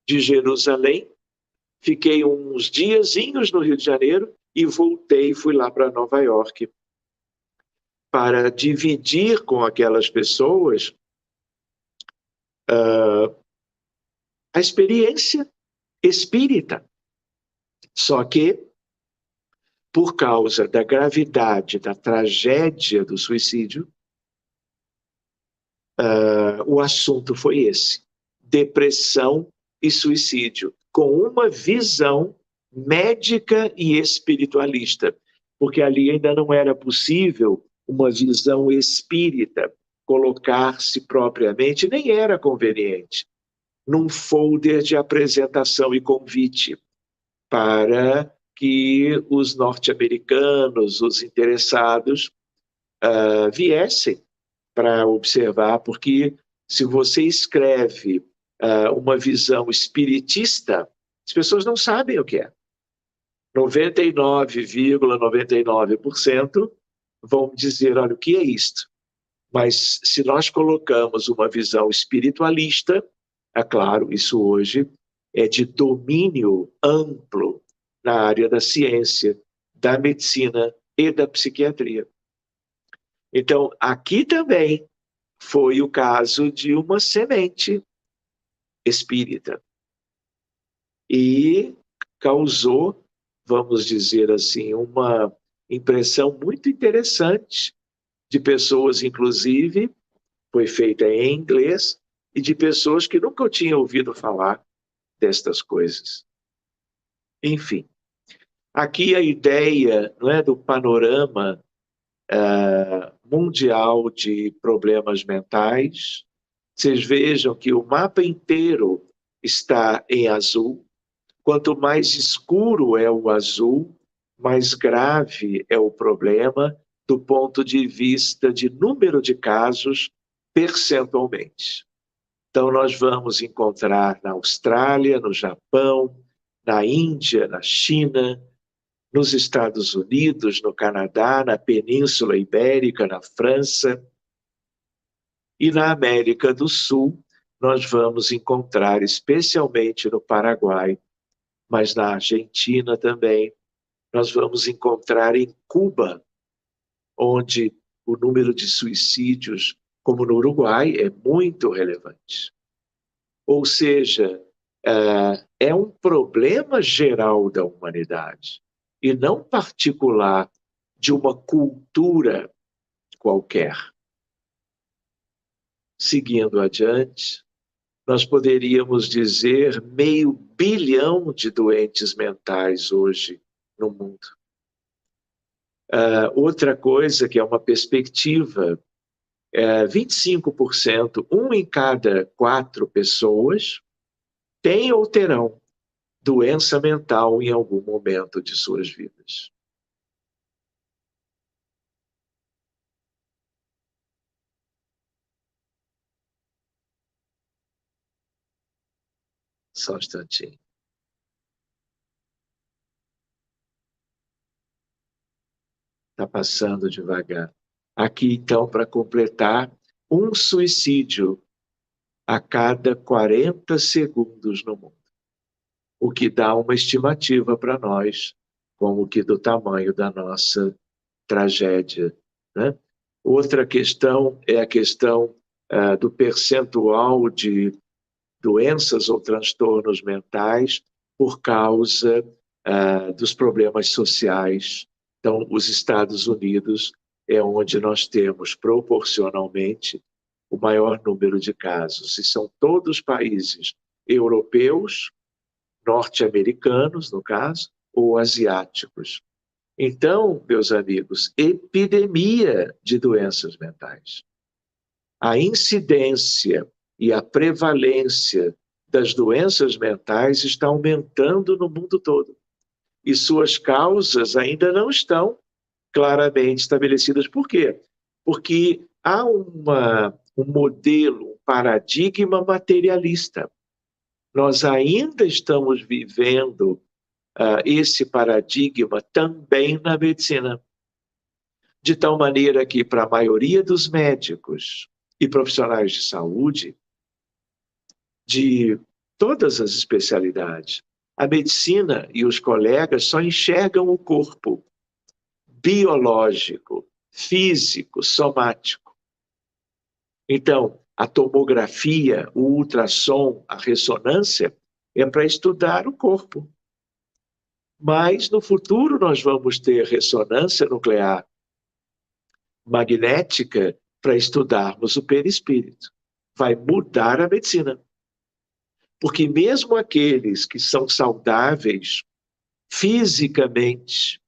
de Jerusalém, fiquei uns diazinhos no Rio de Janeiro e voltei, fui lá para Nova York para dividir com aquelas pessoas a experiência espírita. Só que, por causa da gravidade da tragédia do suicídio, o assunto foi esse: depressão e suicídio, com uma visão médica e espiritualista, porque ali ainda não era possível uma visão espírita colocar-se propriamente, nem era conveniente, num folder de apresentação e convite para que os norte-americanos, os interessados, viessem para observar, porque se você escreve uma visão espiritista, as pessoas não sabem o que é. 99,99% vão dizer, olha, o que é isto? Mas se nós colocamos uma visão espiritualista, é claro, isso hoje é de domínio amplo na área da ciência, da medicina e da psiquiatria. Então, aqui também foi o caso de uma semente espírita. E causou, vamos dizer assim, uma impressão muito interessante de pessoas, inclusive, foi feita em inglês, e de pessoas que nunca tinham ouvido falar destas coisas. Enfim, aqui a ideia, não é, do panorama mundial de problemas mentais. Vocês vejam que o mapa inteiro está em azul. Quanto mais escuro é o azul, mais grave é o problema do ponto de vista de número de casos percentualmente. Então, nós vamos encontrar na Austrália, no Japão, na Índia, na China, nos Estados Unidos, no Canadá, na Península Ibérica, na França. E na América do Sul, nós vamos encontrar, especialmente no Paraguai, mas na Argentina também, nós vamos encontrar em Cuba, onde o número de suicídios, como no Uruguai, é muito relevante. Ou seja, é um problema geral da humanidade e não particular de uma cultura qualquer. Seguindo adiante, nós poderíamos dizer 500 milhão de doentes mentais hoje no mundo. Outra coisa que é uma perspectiva, 25%, 1 em cada 4 pessoas, tem ou terão doença mental em algum momento de suas vidas. Só um instantinho. Está passando devagar. Aqui, então, para completar, um suicídio a cada 40 segundos no mundo. O que dá uma estimativa para nós, como que do tamanho da nossa tragédia, né? Outra questão é a questão do percentual de doenças ou transtornos mentais por causa dos problemas sociais. Então, os Estados Unidos é onde nós temos, proporcionalmente, o maior número de casos. E são todos países europeus, norte-americanos, no caso, ou asiáticos. Então, meus amigos, epidemia de doenças mentais. A incidência e a prevalência das doenças mentais está aumentando no mundo todo. E suas causas ainda não estão claramente estabelecidas. Por quê? Porque há um modelo, um paradigma materialista. Nós ainda estamos vivendo esse paradigma também na medicina. De tal maneira que, para a maioria dos médicos e profissionais de saúde, de todas as especialidades, a medicina e os colegas só enxergam o corpo biológico, físico, somático. Então, a tomografia, o ultrassom, a ressonância é para estudar o corpo. Mas no futuro nós vamos ter ressonância nuclear magnética para estudarmos o perispírito. Vai mudar a medicina. Porque mesmo aqueles que são saudáveis fisicamente,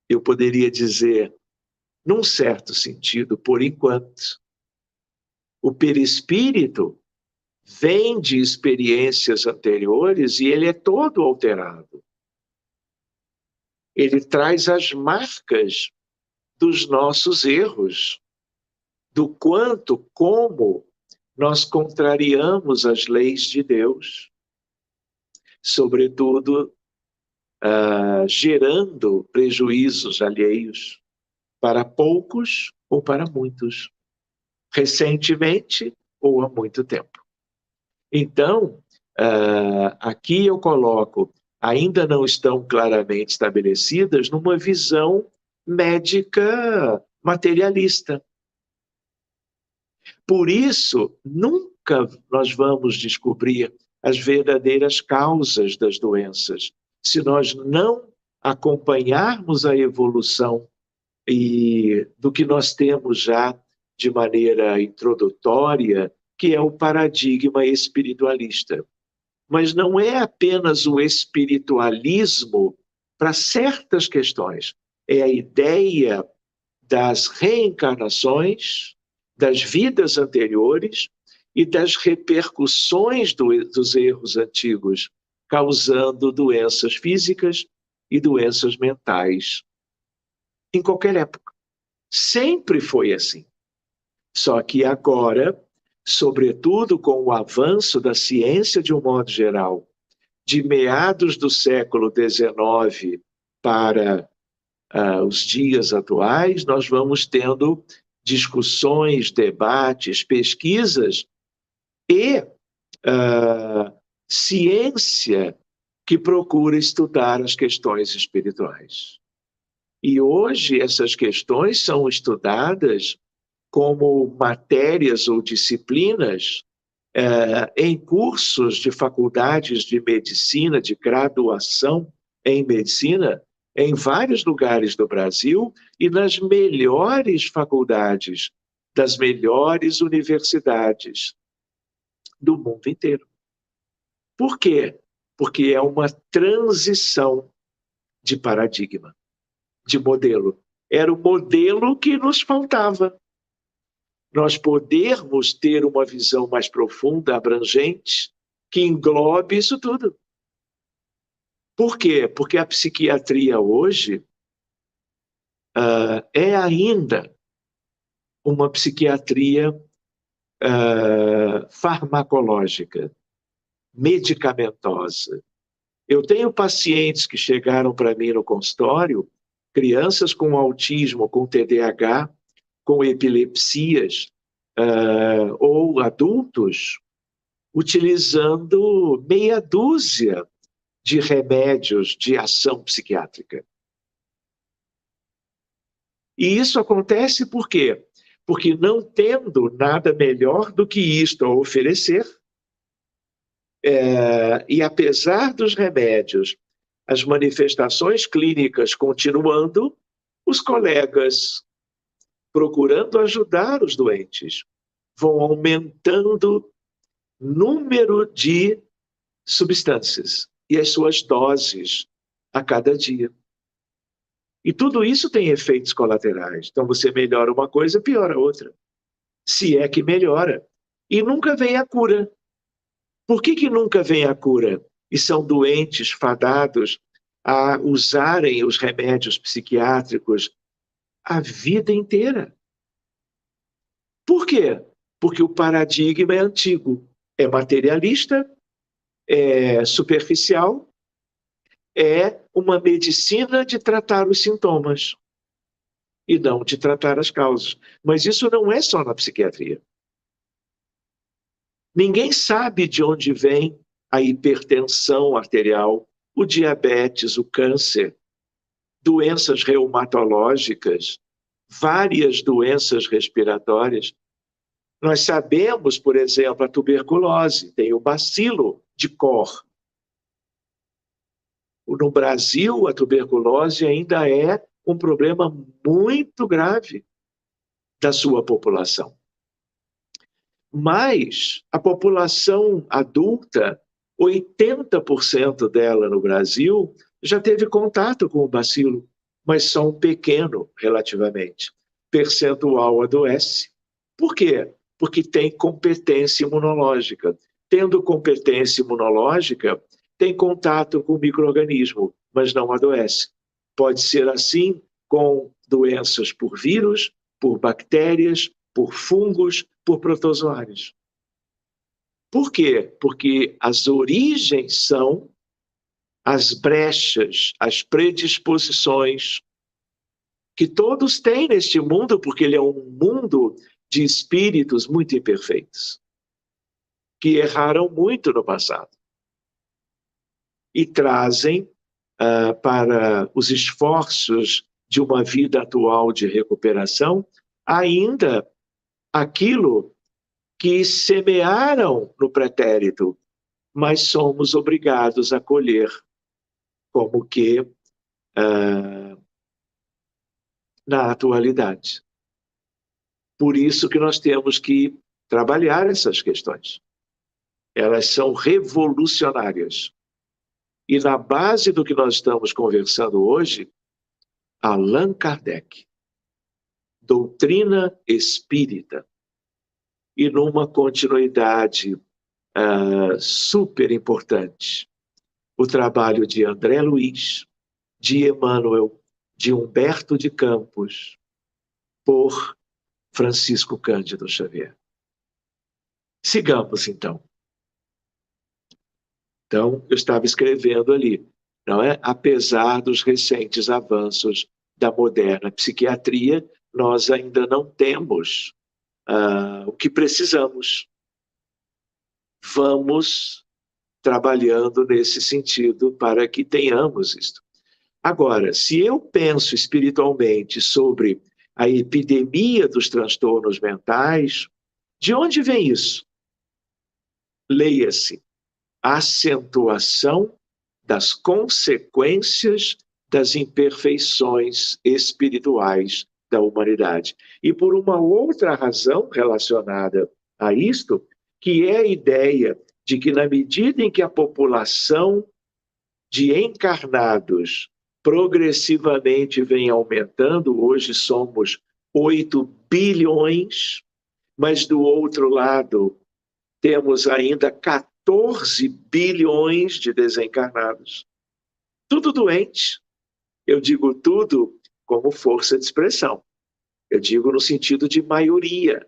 eu poderia dizer, num certo sentido, por enquanto, o perispírito vem de experiências anteriores e ele é todo alterado. Ele traz as marcas dos nossos erros, do quanto, como nós contrariamos as leis de Deus, sobretudo gerando prejuízos alheios para poucos ou para muitos, recentemente ou há muito tempo. Então, aqui eu coloco, ainda não estão claramente estabelecidas numa visão médica materialista. Por isso, nunca nós vamos descobrir as verdadeiras causas das doenças, se nós não acompanharmos a evolução do que nós temos já de maneira introdutória, que é o paradigma espiritualista. Mas não é apenas o espiritualismo para certas questões, é a ideia das reencarnações, das vidas anteriores e das repercussões dos erros antigos, causando doenças físicas e doenças mentais. Em qualquer época. Sempre foi assim. Só que agora, sobretudo com o avanço da ciência de um modo geral, de meados do século XIX para os dias atuais, nós vamos tendo discussões, debates, pesquisas e ciência que procura estudar as questões espirituais. E hoje essas questões são estudadas como matérias ou disciplinas em cursos de faculdades de medicina, de graduação em medicina, em vários lugares do Brasil e nas melhores faculdades das melhores universidades do mundo inteiro. Por quê? Porque é uma transição de paradigma, de modelo. Era o modelo que nos faltava. Nós podermos ter uma visão mais profunda, abrangente, que englobe isso tudo. Por quê? Porque a psiquiatria hoje é ainda uma psiquiatria farmacológica, medicamentosa. Eu tenho pacientes que chegaram para mim no consultório, crianças com autismo, com TDAH, com epilepsias, ou adultos, utilizando meia dúzia de remédios de ação psiquiátrica. E isso acontece por quê? Porque não tendo nada melhor do que isto a oferecer, e apesar dos remédios, as manifestações clínicas continuando, os colegas procurando ajudar os doentes vão aumentando número de substâncias e as suas doses a cada dia. E tudo isso tem efeitos colaterais. Então você melhora uma coisa, piora outra. Se é que melhora. E nunca vem a cura. Por que nunca vem a cura? E são doentes fadados a usarem os remédios psiquiátricos a vida inteira. Por quê? Porque o paradigma é antigo, é materialista, é superficial, é uma medicina de tratar os sintomas e não de tratar as causas. Mas isso não é só na psiquiatria. Ninguém sabe de onde vem a hipertensão arterial, o diabetes, o câncer, doenças reumatológicas, várias doenças respiratórias. Nós sabemos, por exemplo, a tuberculose, tem o bacilo de Koch. No Brasil, a tuberculose ainda é um problema muito grave da sua população. Mas a população adulta, 80% dela no Brasil, já teve contato com o bacilo, mas só um pequeno, relativamente, percentual adoece. Por quê? Porque tem competência imunológica. Tendo competência imunológica, tem contato com o micro-organismo, mas não adoece. Pode ser assim com doenças por vírus, por bactérias, por fungos, por protozoários. Por quê? Porque as origens são as brechas, as predisposições que todos têm neste mundo, porque ele é um mundo de espíritos muito imperfeitos, que erraram muito no passado e trazem para os esforços de uma vida atual de recuperação ainda aquilo que semearam no pretérito, mas somos obrigados a colher, como que na atualidade. Por isso que nós temos que trabalhar essas questões. Elas são revolucionárias. E na base do que nós estamos conversando hoje, Allan Kardec, doutrina espírita, e numa continuidade super importante, o trabalho de André Luiz, de Emmanuel, de Humberto de Campos, por Francisco Cândido Xavier. Sigamos, então. Então, eu estava escrevendo ali. não é? Apesar dos recentes avanços da moderna psiquiatria, nós ainda não temos o que precisamos. Vamos trabalhando nesse sentido para que tenhamos isto. Agora, se eu penso espiritualmente sobre a epidemia dos transtornos mentais, de onde vem isso? Leia-se: acentuação das consequências das imperfeições espirituais da humanidade. E por uma outra razão relacionada a isto, que é a ideia de que, na medida em que a população de encarnados progressivamente vem aumentando, hoje somos 8 bilhões, mas do outro lado temos ainda 14 bilhões de desencarnados. Tudo doente. Eu digo tudo como força de expressão. Eu digo no sentido de maioria.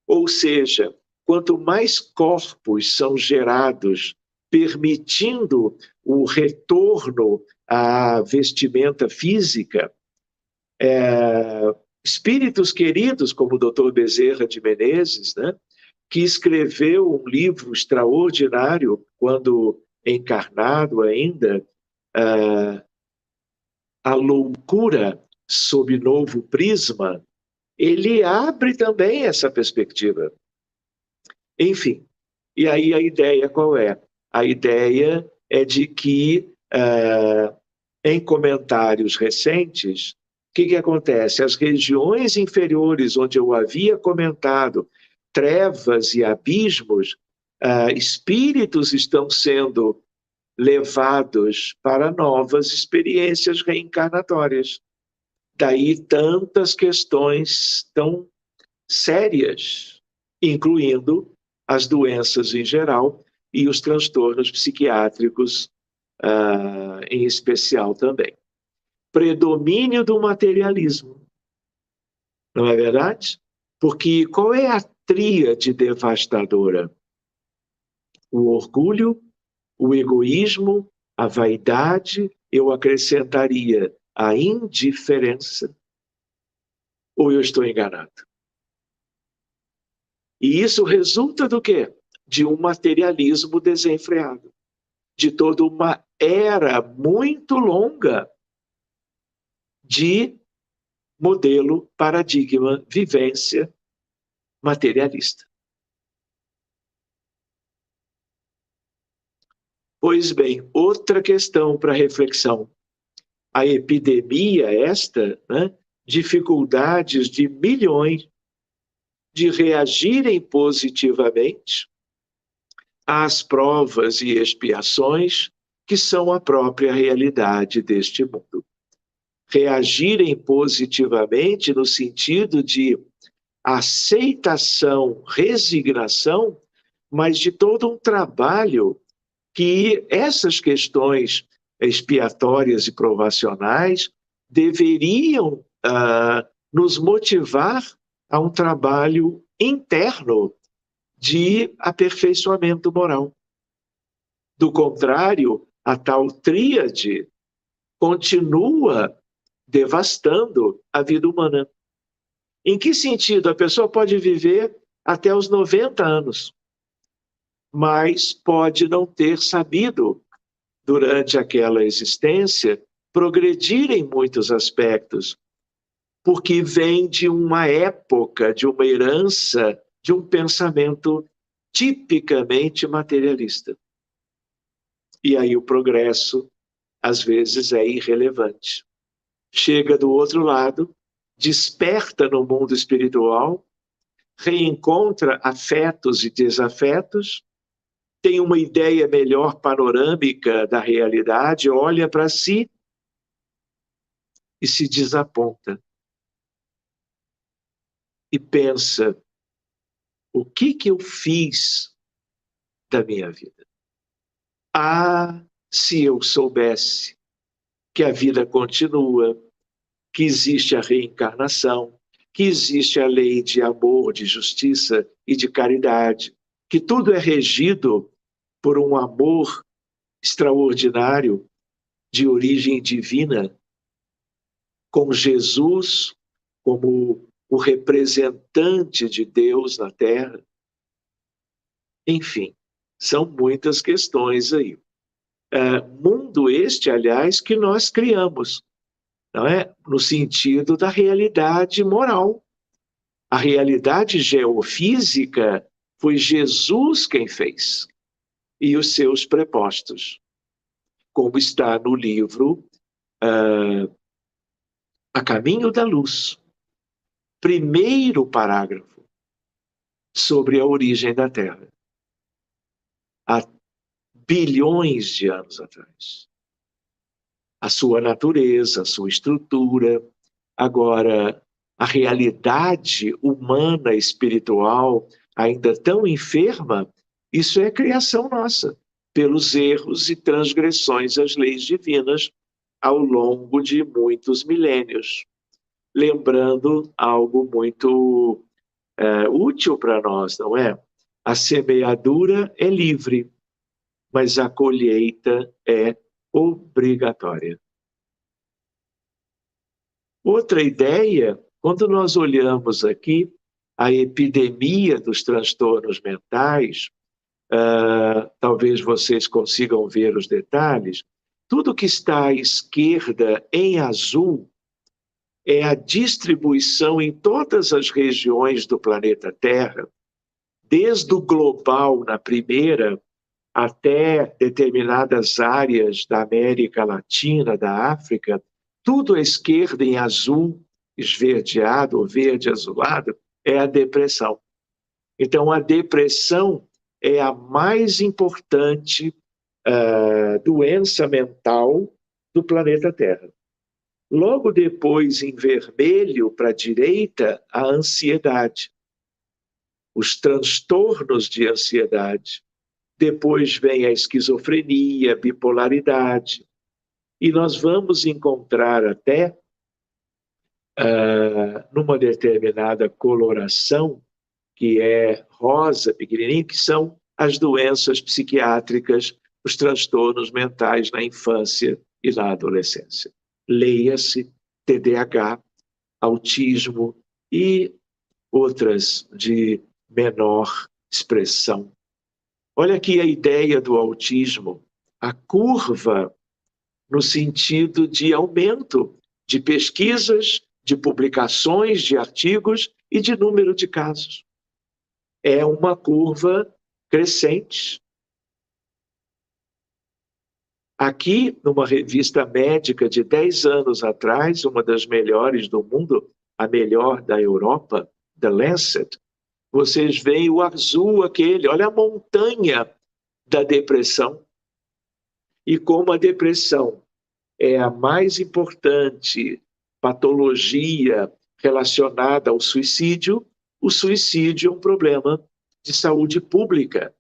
Ou seja, quanto mais corpos são gerados, permitindo o retorno à vestimenta física, espíritos queridos, como o Dr. Bezerra de Menezes, né, que escreveu um livro extraordinário, quando encarnado ainda, A Loucura sob Novo Prisma, ele abre também essa perspectiva. Enfim, e aí a ideia qual é? A ideia é de que, em comentários recentes, o que acontece? As regiões inferiores, onde eu havia comentado trevas e abismos, espíritos estão sendo levados para novas experiências reencarnatórias. Daí tantas questões tão sérias, incluindo as doenças em geral e os transtornos psiquiátricos em especial também. Predomínio do materialismo, não é verdade? Porque qual é a tríade devastadora? O orgulho, o egoísmo, a vaidade, eu acrescentaria a indiferença. Ou eu estou enganado? E isso resulta do quê? De um materialismo desenfreado, de toda uma era muito longa de modelo, paradigma, vivência materialista. Pois bem, outra questão para reflexão. A epidemia esta, né, dificuldades de milhões de reagirem positivamente às provas e expiações que são a própria realidade deste mundo. Reagirem positivamente no sentido de aceitação, resignação, mas de todo um trabalho que essas questões expiatórias e provacionais deveriam nos motivar a um trabalho interno de aperfeiçoamento moral. Do contrário, a tal tríade continua devastando a vida humana. Em que sentido? A pessoa pode viver até os 90 anos, mas pode não ter sabido, durante aquela existência, progredir em muitos aspectos, porque vem de uma época, de uma herança, de um pensamento tipicamente materialista. E aí o progresso, às vezes, é irrelevante. Chega do outro lado, desperta no mundo espiritual, reencontra afetos e desafetos, tem uma ideia melhor panorâmica da realidade, olha para si e se desaponta. E pensa, o que eu fiz da minha vida? Ah, se eu soubesse que a vida continua, que existe a reencarnação, que existe a lei de amor, de justiça e de caridade, que tudo é regido por um amor extraordinário de origem divina, com Jesus como o representante de Deus na Terra. Enfim, são muitas questões aí. Mundo este, aliás, que nós criamos, não é? No sentido da realidade moral. A realidade geofísica foi Jesus quem fez, e os seus prepostos, como está no livro A Caminho da Luz. Primeiro parágrafo sobre a origem da Terra, há bilhões de anos atrás. A sua natureza, a sua estrutura. Agora, a realidade humana, espiritual, ainda tão enferma, isso é criação nossa, pelos erros e transgressões às leis divinas ao longo de muitos milênios. Lembrando algo muito útil para nós, não é? A semeadura é livre, mas a colheita é obrigatória. Outra ideia, quando nós olhamos aqui a epidemia dos transtornos mentais, talvez vocês consigam ver os detalhes, tudo que está à esquerda em azul é a distribuição em todas as regiões do planeta Terra, desde o global na primeira até determinadas áreas da América Latina, da África, tudo à esquerda em azul, esverdeado ou verde azulado, é a depressão. Então, a depressão é a mais importante doença mental do planeta Terra. Logo depois, em vermelho, para a direita, a ansiedade. Os transtornos de ansiedade. Depois vem a esquizofrenia, a bipolaridade. E nós vamos encontrar até, numa determinada coloração, que é rosa, pequenininho, que são as doenças psiquiátricas, os transtornos mentais na infância e na adolescência. Leia-se TDAH, autismo e outras de menor expressão. Olha aqui a ideia do autismo, a curva no sentido de aumento de pesquisas, de publicações, de artigos e de número de casos. É uma curva crescente. Aqui, numa revista médica de 10 anos atrás, uma das melhores do mundo, a melhor da Europa, The Lancet, vocês veem o azul aquele, olha a montanha da depressão. E como a depressão é a mais importante patologia relacionada ao suicídio, o suicídio é um problema de saúde pública.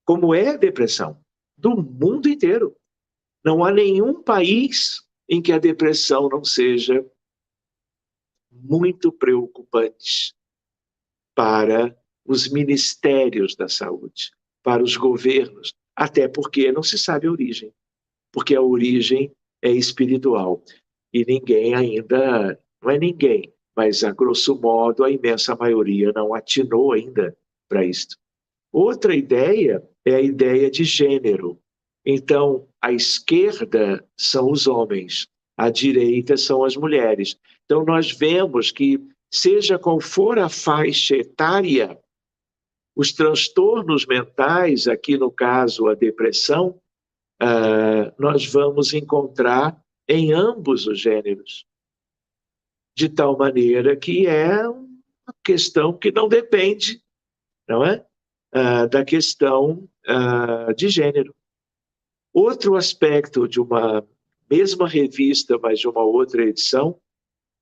Como é a depressão? Do mundo inteiro. Não há nenhum país em que a depressão não seja muito preocupante para os ministérios da saúde, para os governos, até porque não se sabe a origem, porque a origem é espiritual. E ninguém ainda, não é ninguém, mas a grosso modo a imensa maioria não atinou ainda para isto. Outra ideia é a ideia de gênero. Então, a esquerda são os homens, a direita são as mulheres. Então, nós vemos que, seja qual for a faixa etária, os transtornos mentais, aqui no caso a depressão, nós vamos encontrar em ambos os gêneros. De tal maneira que é uma questão que não depende, não é? Da questão de gênero. Outro aspecto de uma mesma revista, mas de uma outra edição,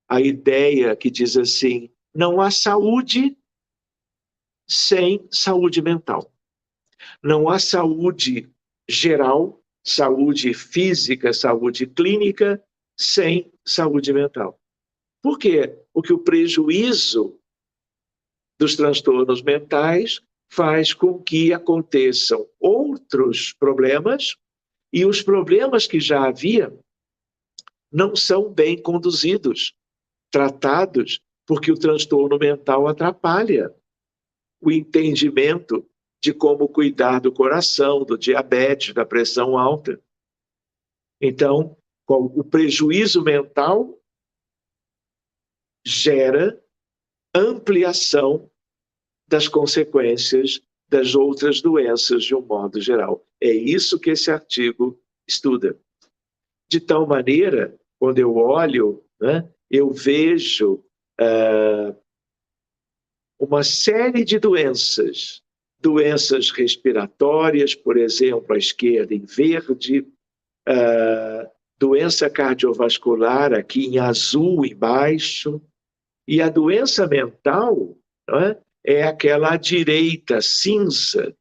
a ideia que diz assim: não há saúde sem saúde mental. Não há saúde geral, saúde física, saúde clínica, sem saúde mental. Por quê? Porque o prejuízo dos transtornos mentais faz com que aconteçam outros problemas E os problemas que já havia não são bem conduzidos, tratados, porque o transtorno mental atrapalha o entendimento de como cuidar do coração, do diabetes, da pressão alta. Então, o prejuízo mental gera ampliação das consequências das outras doenças de um modo geral. É isso que esse artigo estuda. De tal maneira, quando eu olho, né, eu vejo uma série de doenças, doenças respiratórias, por exemplo, à esquerda em verde, doença cardiovascular aqui em azul embaixo, e a doença mental, não é aquela à direita, cinza,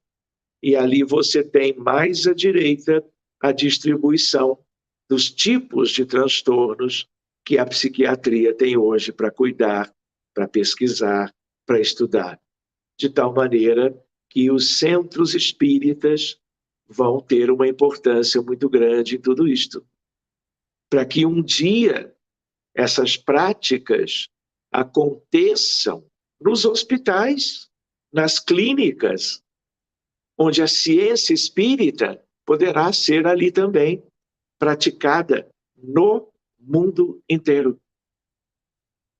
e ali você tem mais à direita a distribuição dos tipos de transtornos que a psiquiatria tem hoje para cuidar, para pesquisar, para estudar. De tal maneira que os centros espíritas vão ter uma importância muito grande em tudo isto. Para que um dia essas práticas aconteçam nos hospitais, nas clínicas, onde a ciência espírita poderá ser ali também praticada no mundo inteiro.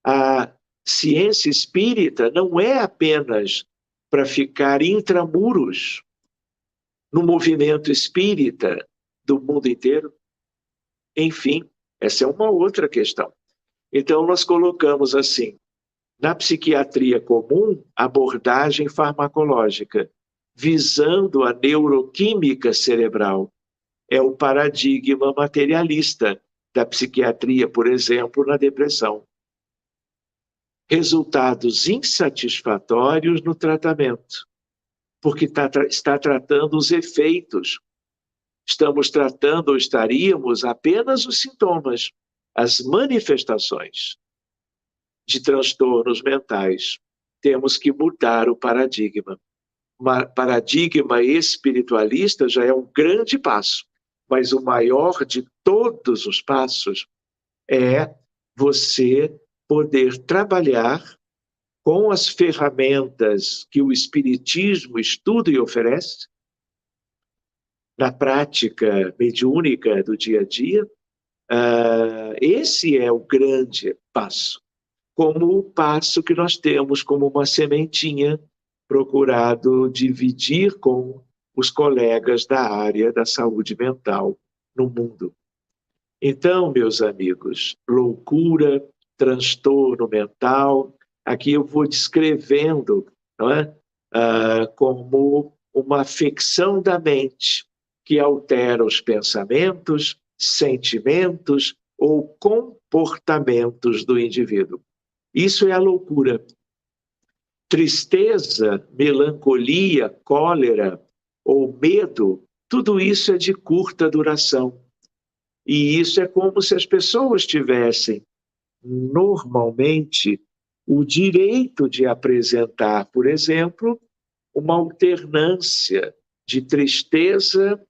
A ciência espírita não é apenas para ficar intramuros no movimento espírita do mundo inteiro. Enfim, essa é uma outra questão. Então, nós colocamos assim, na psiquiatria comum, abordagem farmacológica, visando a neuroquímica cerebral. É o paradigma materialista da psiquiatria, por exemplo, na depressão. Resultados insatisfatórios no tratamento, porque está tratando os efeitos. Estamos tratando, ou estaríamos, apenas os sintomas, as manifestações de transtornos mentais. Temos que mudar o paradigma. O paradigma espiritualista já é um grande passo, mas o maior de todos os passos é você poder trabalhar com as ferramentas que o Espiritismo estuda e oferece, na prática mediúnica do dia a dia. Esse é o grande passo, como o passo que nós temos como uma sementinha procurado dividir com os colegas da área da saúde mental no mundo. Então, meus amigos, loucura, transtorno mental, aqui eu vou descrevendo, não é? Como uma afecção da mente que altera os pensamentos, sentimentos ou comportamentos do indivíduo. Isso é a loucura. Tristeza, melancolia, cólera ou medo, tudo isso é de curta duração. E isso é como se as pessoas tivessem, normalmente, o direito de apresentar, por exemplo, uma alternância de tristeza,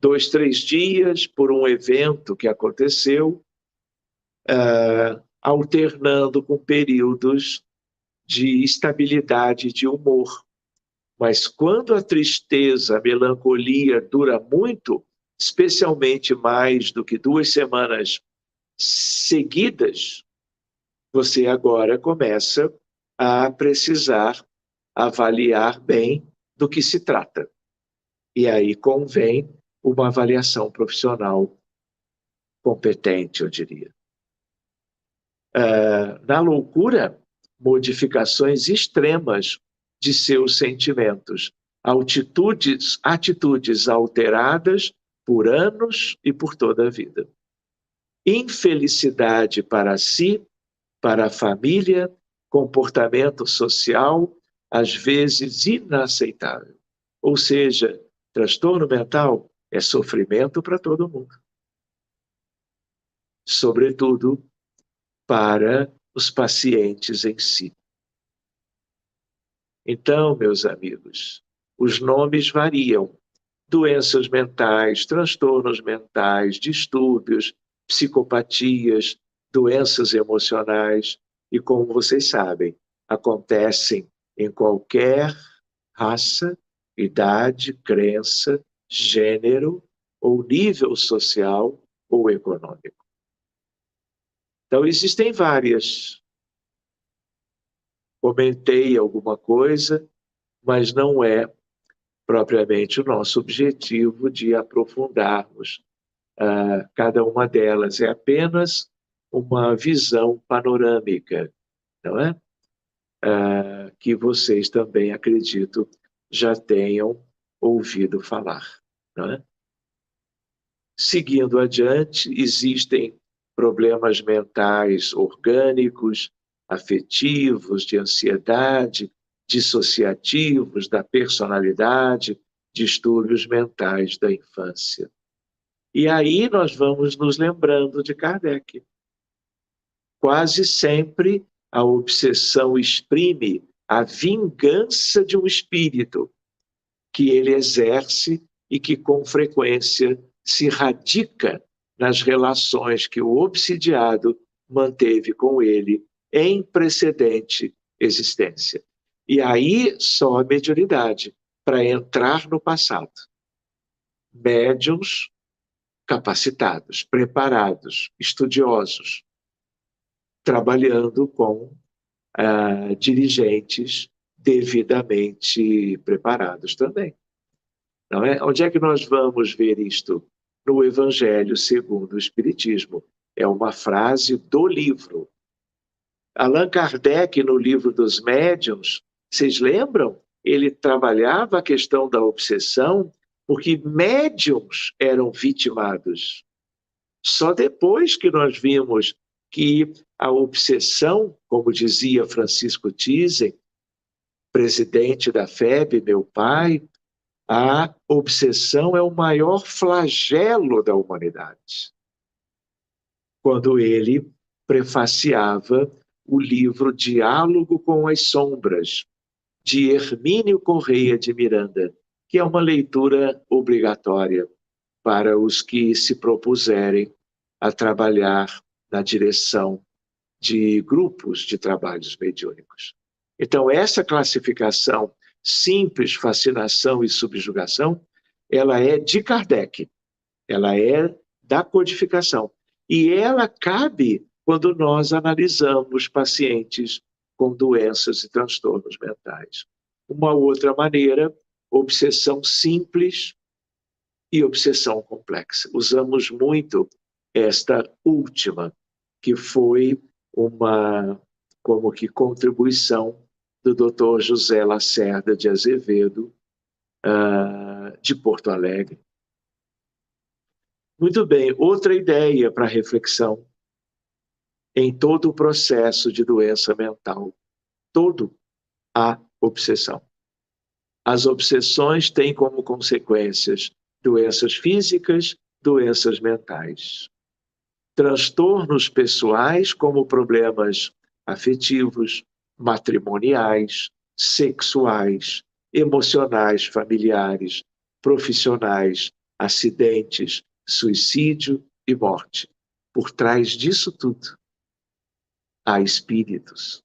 2, 3 dias, por um evento que aconteceu, alternando com períodos de estabilidade de humor. Mas quando a tristeza, a melancolia dura muito, especialmente mais do que 2 semanas seguidas, você agora começa a precisar avaliar bem do que se trata. E aí convém uma avaliação profissional competente, eu diria. Na loucura, modificações extremas de seus sentimentos, atitudes alteradas por anos e por toda a vida. Infelicidade para si, para a família, comportamento social, às vezes inaceitável. Ou seja, transtorno mental é sofrimento para todo mundo. Sobretudo para os pacientes em si. Então, meus amigos, os nomes variam, doenças mentais, transtornos mentais, distúrbios, psicopatias, doenças emocionais. E como vocês sabem, acontecem em qualquer raça, idade, crença, gênero ou nível social ou econômico. Então, existem várias. Comentei alguma coisa, mas não é propriamente o nosso objetivo de aprofundarmos cada uma delas. É apenas uma visão panorâmica, não é? Que vocês também, acredito, já tenham ouvido falar, não é? Seguindo adiante, existem problemas mentais orgânicos, afetivos, de ansiedade, dissociativos, da personalidade, distúrbios mentais da infância. E aí nós vamos nos lembrando de Kardec. Quase sempre a obsessão exprime a vingança de um espírito que ele exerce e que com frequência se radica nas relações que o obsidiado manteve com ele em precedente existência. E aí só a mediunidade para entrar no passado. Médiuns capacitados, preparados, estudiosos, trabalhando com dirigentes devidamente preparados também. Não é? Onde é que nós vamos ver isto? No Evangelho segundo o Espiritismo. É uma frase do livro. Allan Kardec, no livro dos Médiuns, vocês lembram? Ele trabalhava a questão da obsessão porque médiuns eram vitimados. Só depois que nós vimos que a obsessão, como dizia Francisco Thyssen, presidente da FEB, meu pai, a obsessão é o maior flagelo da humanidade. Quando ele prefaciava o livro Diálogo com as Sombras, de Hermínio Correia de Miranda, que é uma leitura obrigatória para os que se propuserem a trabalhar na direção de grupos de trabalhos mediúnicos. Então, essa classificação simples, fascinação e subjugação, ela é de Kardec, ela é da codificação. E ela cabe quando nós analisamos pacientes com doenças e transtornos mentais. Uma outra maneira, obsessão simples e obsessão complexa. Usamos muito esta última, que foi uma como que contribuição do Dr. José Lacerda de Azevedo, de Porto Alegre. Muito bem, outra ideia para reflexão. Em todo o processo de doença mental, todo há obsessão. As obsessões têm como consequências doenças físicas, doenças mentais. Transtornos pessoais, como problemas afetivos, matrimoniais, sexuais, emocionais, familiares, profissionais, acidentes, suicídio e morte. Por trás disso tudo, há espíritos.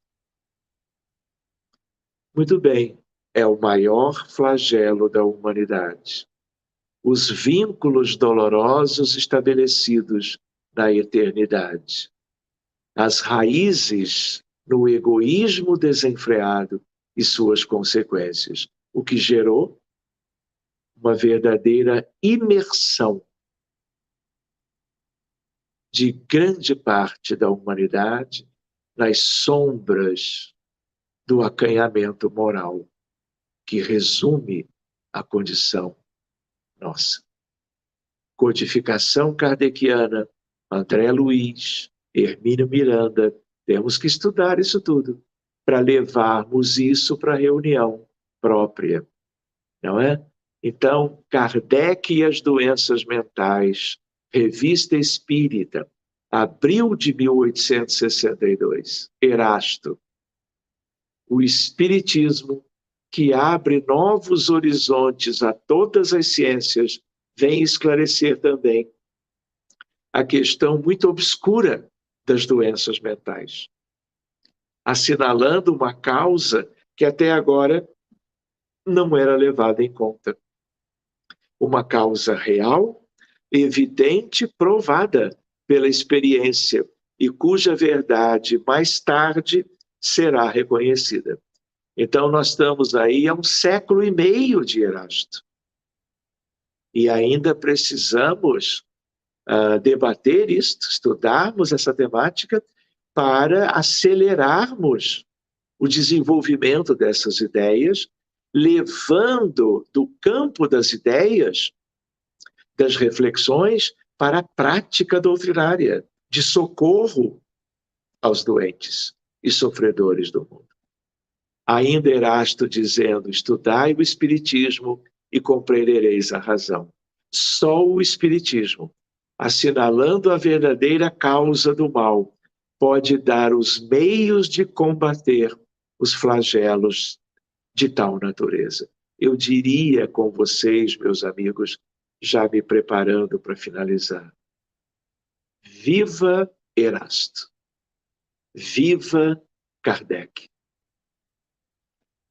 Muito bem, é o maior flagelo da humanidade. Os vínculos dolorosos estabelecidos na eternidade. As raízes no egoísmo desenfreado e suas consequências, o que gerou uma verdadeira imersão de grande parte da humanidade nas sombras do acanhamento moral, que resume a condição nossa. Codificação kardeciana, André Luiz, Hermínio Miranda, temos que estudar isso tudo para levarmos isso para a reunião própria, não é? Então, Kardec e as doenças mentais, Revista Espírita, abril de 1862, Erasto. O Espiritismo que abre novos horizontes a todas as ciências, vem esclarecer também a questão muito obscura das doenças mentais, assinalando uma causa que até agora não era levada em conta. Uma causa real, evidente, provada pela experiência e cuja verdade mais tarde será reconhecida. Então, nós estamos aí há 1,5 século de Erasto. E ainda precisamos debater isto, estudarmos essa temática para acelerarmos o desenvolvimento dessas ideias, levando do campo das ideias, das reflexões, para a prática doutrinária, de socorro aos doentes e sofredores do mundo. Ainda Erasto dizendo: estudai o Espiritismo e compreendereis a razão. Só o Espiritismo, assinalando a verdadeira causa do mal, pode dar os meios de combater os flagelos de tal natureza. Eu diria com vocês, meus amigos, já me preparando para finalizar: viva Erasto! Viva Kardec!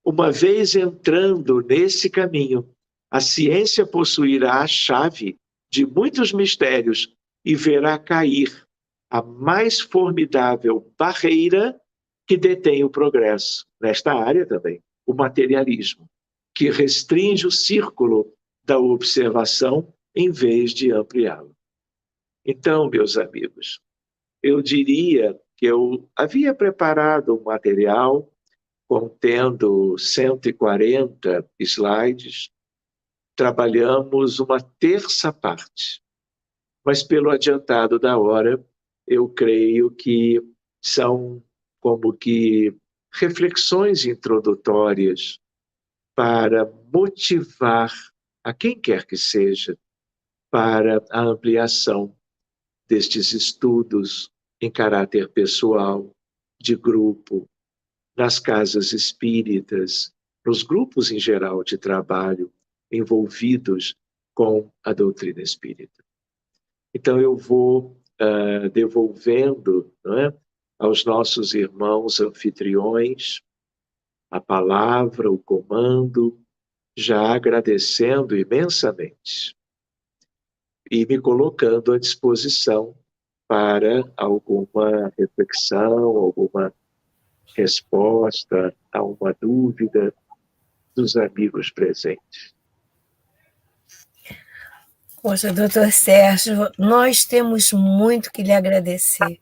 Uma vez entrando nesse caminho, a ciência possuirá a chave de muitos mistérios e verá cair a mais formidável barreira que detém o progresso, nesta área também, o materialismo, que restringe o círculo da observação em vez de ampliá-lo. Então, meus amigos, eu diria que eu havia preparado um material contendo 140 slides. Trabalhamos uma terça parte, mas pelo adiantado da hora, eu creio que são como que reflexões introdutórias para motivar a quem quer que seja para a ampliação destes estudos em caráter pessoal, de grupo, nas casas espíritas, nos grupos em geral de trabalho envolvidos com a doutrina espírita. Então eu vou devolvendo, não é, aos nossos irmãos anfitriões a palavra, o comando, já agradecendo imensamente e me colocando à disposição para alguma reflexão, alguma resposta a uma dúvida dos amigos presentes. Poxa, doutor Sérgio, nós temos muito que lhe agradecer.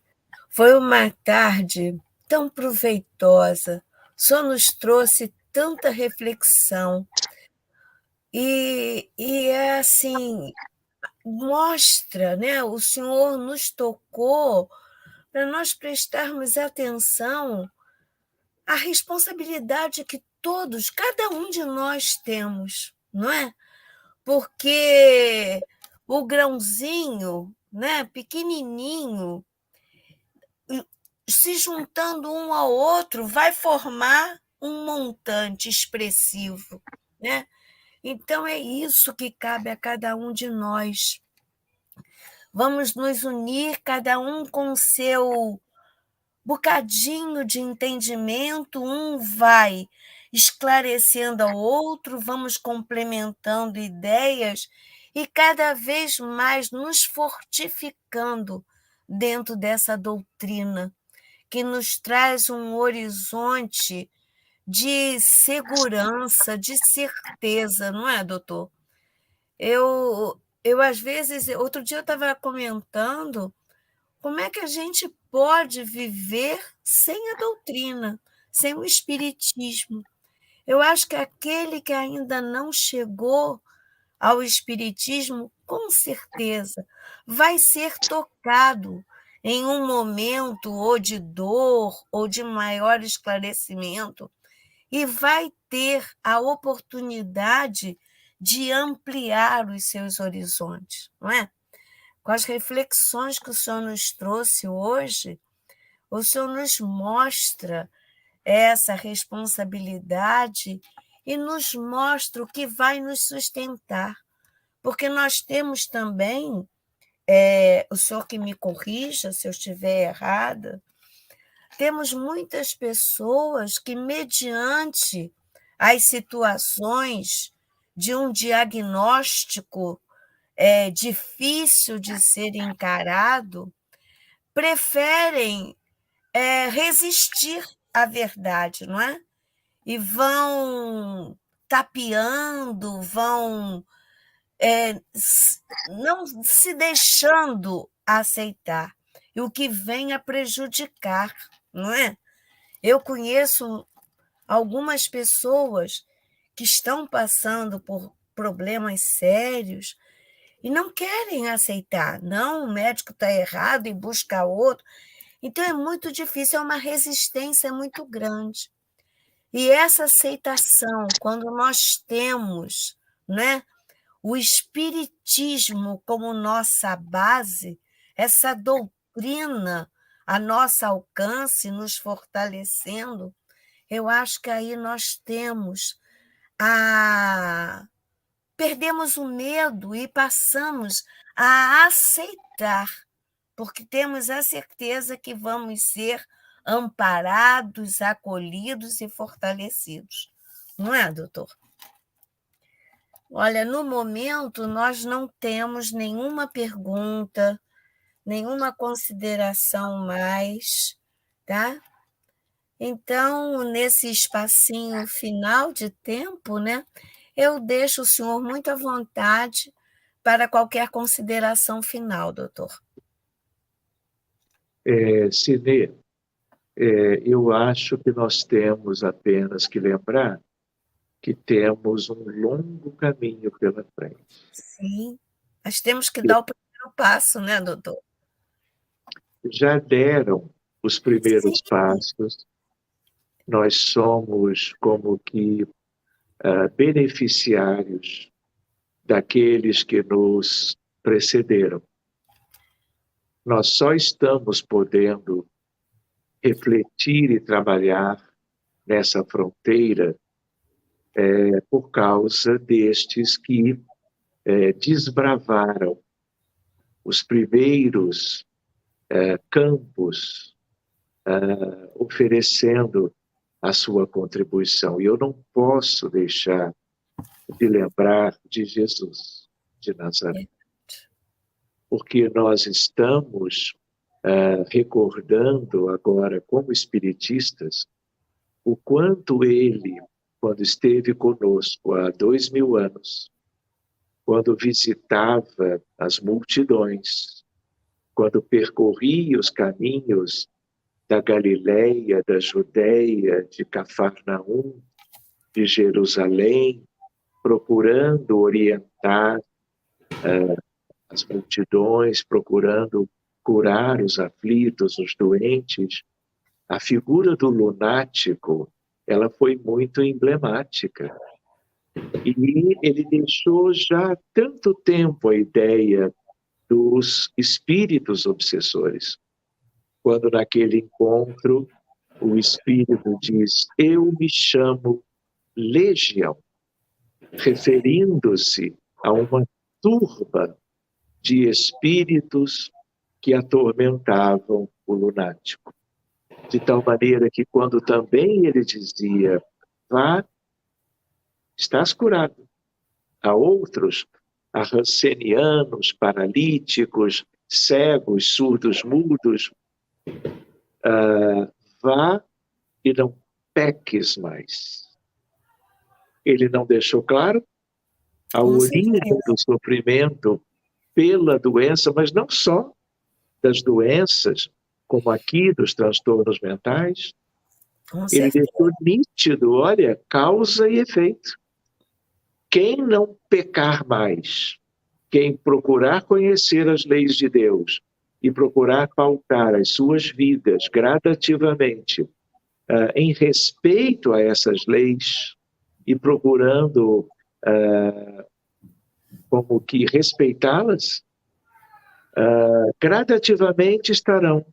Foi uma tarde tão proveitosa, só nos trouxe tanta reflexão. E é assim, mostra, né? O Senhor nos tocou para nós prestarmos atenção à responsabilidade que todos, cada um de nós temos, não é? Porque o grãozinho, né, pequenininho, se juntando um ao outro, vai formar um montante expressivo, né? Então é isso que cabe a cada um de nós. Vamos nos unir, cada um com o seu bocadinho de entendimento, um vai esclarecendo ao outro, vamos complementando ideias e cada vez mais nos fortificando dentro dessa doutrina, que nos traz um horizonte de segurança, de certeza, não é, doutor? Às vezes, outro dia eu estava comentando como é que a gente pode viver sem a doutrina, sem o espiritismo. Eu acho que aquele que ainda não chegou ao espiritismo, com certeza, vai ser tocado em um momento ou de dor ou de maior esclarecimento e vai ter a oportunidade de ampliar os seus horizontes, não é? Com as reflexões que o Senhor nos trouxe hoje, o Senhor nos mostra essa responsabilidade e nos mostra o que vai nos sustentar. Porque nós temos também, o senhor que me corrija se eu estiver errada, temos muitas pessoas que, mediante as situações de um diagnóstico difícil de ser encarado, preferem resistir à verdade, não é? E vão tapeando, vão não se deixando aceitar, e o que vem a prejudicar, não é? Eu conheço algumas pessoas que estão passando por problemas sérios e não querem aceitar. Não, o médico está errado e busca outro. Então é muito difícil, é uma resistência muito grande. E essa aceitação, quando nós temos, né, o Espiritismo como nossa base, essa doutrina a nosso alcance, nos fortalecendo, eu acho que aí nós perdemos o medo e passamos a aceitar, porque temos a certeza que vamos ser amparados, acolhidos e fortalecidos. Não é, doutor? Olha, no momento nós não temos nenhuma pergunta, nenhuma consideração mais, tá? Então, nesse espacinho final de tempo, né, eu deixo o senhor muito à vontade para qualquer consideração final, doutor. Sinê, eu acho que nós temos apenas que lembrar que temos um longo caminho pela frente. Sim, mas temos que dar o primeiro passo, né, doutor? Já deram os primeiros passos, nós somos como que beneficiários daqueles que nos precederam. Nós só estamos podendo refletir e trabalhar nessa fronteira por causa destes que desbravaram os primeiros campos, oferecendo a sua contribuição. E eu não posso deixar de lembrar de Jesus de Nazaré, porque nós estamos recordando agora, como espiritistas, o quanto ele, quando esteve conosco há 2000 anos, quando visitava as multidões, quando percorria os caminhos da Galileia, da Judéia, de Cafarnaum, de Jerusalém, procurando orientar as multidões, procurando curar os aflitos, os doentes. A figura do lunático, ela foi muito emblemática. E ele deixou já há tanto tempo a ideia dos espíritos obsessores. Quando naquele encontro o espírito diz: eu me chamo Legião, referindo-se a uma turba de espíritos que atormentavam o lunático. De tal maneira que quando também ele dizia: vá, estás curado, a outros, a rancenianos, paralíticos, cegos, surdos, mudos, vá e não peques mais. Ele não deixou claro a origem do sofrimento pela doença, mas não só das doenças, como aqui dos transtornos mentais. Ele deixou nítido, olha, causa e efeito. Quem não pecar mais, quem procurar conhecer as leis de Deus e procurar pautar as suas vidas gradativamente em respeito a essas leis e procurando como que respeitá-las, gradativamente estarão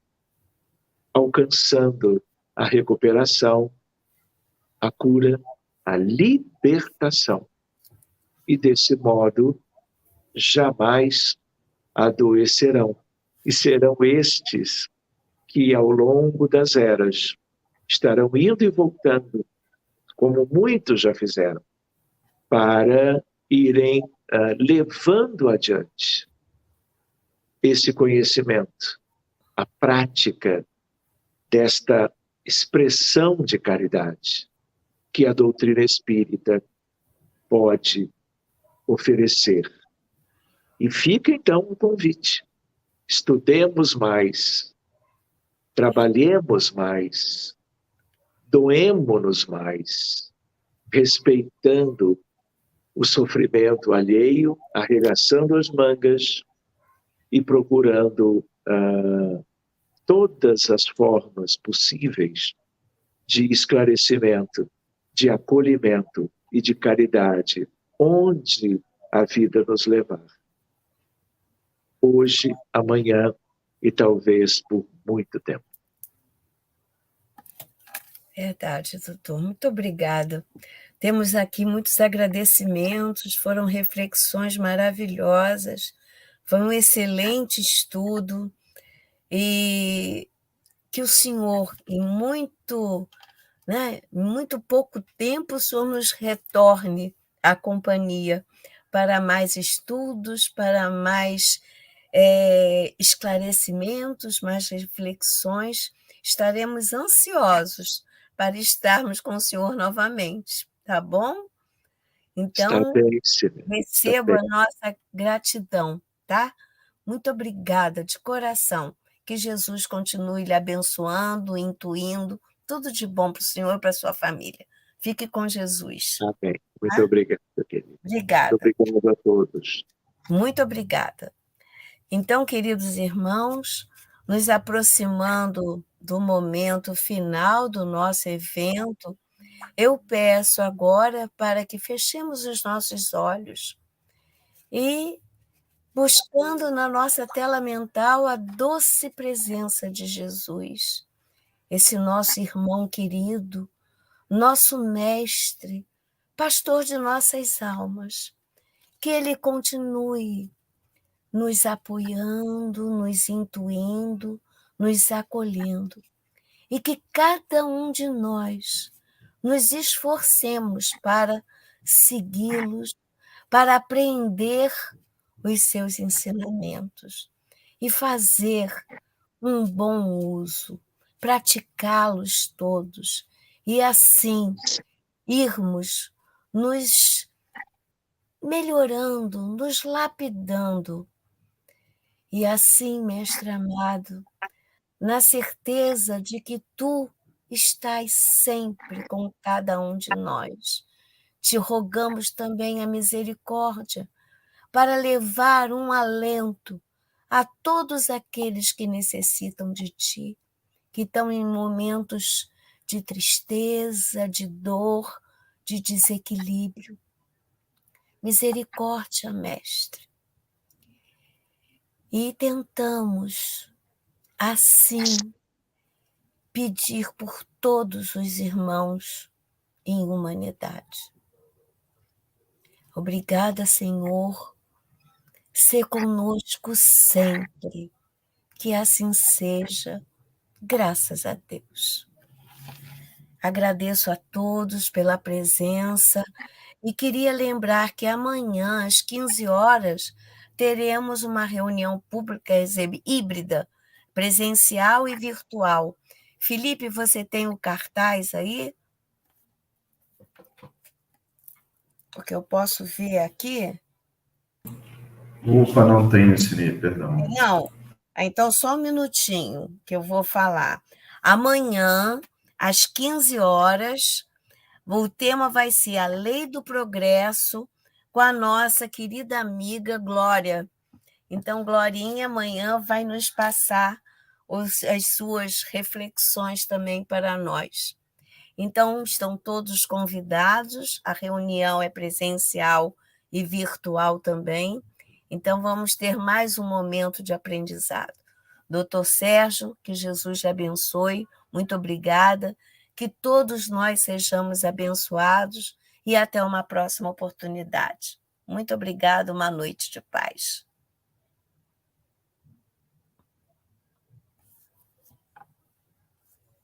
alcançando a recuperação, a cura a libertação. E desse modo, jamais adoecerão. E serão estes que, ao longo das eras, estarão indo e voltando, como muitos já fizeram, para irem levando adiante esse conhecimento, a prática desta expressão de caridade que a doutrina espírita pode oferecer. E fica então um convite: estudemos mais, trabalhemos mais, doemo-nos mais, respeitando o sofrimento alheio, arregaçando as mangas e procurando todas as formas possíveis de esclarecimento, de acolhimento e de caridade, onde a vida nos levar. Hoje, amanhã e talvez por muito tempo. Verdade, doutor. Muito obrigada. Temos aqui muitos agradecimentos, foram reflexões maravilhosas, foi um excelente estudo e que o senhor, em muito pouco tempo, o senhor nos retorne à companhia para mais estudos, para mais esclarecimentos, mais reflexões. Estaremos ansiosos para estarmos com o senhor novamente, tá bom? Então, receba a nossa gratidão, tá? Muito obrigada, de coração. Que Jesus continue lhe abençoando, intuindo, tudo de bom para o senhor e para a sua família. Fique com Jesus. Amém. Muito obrigado, querido. Obrigada. Muito obrigado a todos. Muito obrigada. Então, queridos irmãos, nos aproximando do momento final do nosso evento, eu peço agora para que fechemos os nossos olhos e, buscando na nossa tela mental a doce presença de Jesus, esse nosso irmão querido, nosso mestre, pastor de nossas almas, que ele continue nos apoiando, nos intuindo, nos acolhendo, e que cada um de nós nos esforcemos para segui-los, para aprender os seus ensinamentos e fazer um bom uso, praticá-los todos, e assim irmos nos melhorando, nos lapidando. E assim, mestre amado, na certeza de que tu estás sempre com cada um de nós, te rogamos também a misericórdia para levar um alento a todos aqueles que necessitam de ti, que estão em momentos de tristeza, de dor, de desequilíbrio. Misericórdia, mestre. E tentamos, assim, pedir por todos os irmãos em humanidade. Obrigada, Senhor. Sê conosco sempre. Que assim seja, graças a Deus. Agradeço a todos pela presença e queria lembrar que amanhã, às 15 horas, teremos uma reunião pública híbrida, presencial e virtual. Felipe, você tem o cartaz aí? Porque eu posso ver aqui. Opa, não tenho, Siri, perdão. Não, então só um minutinho que eu vou falar. Amanhã, às 15 horas, o tema vai ser a Lei do Progresso com a nossa querida amiga Glória. Então, Glorinha, amanhã vai nos passar as suas reflexões também para nós. Então, estão todos convidados, a reunião é presencial e virtual também. Então, vamos ter mais um momento de aprendizado. Doutor Sérgio, que Jesus lhe abençoe, muito obrigada. Que todos nós sejamos abençoados e até uma próxima oportunidade. Muito obrigada, uma noite de paz.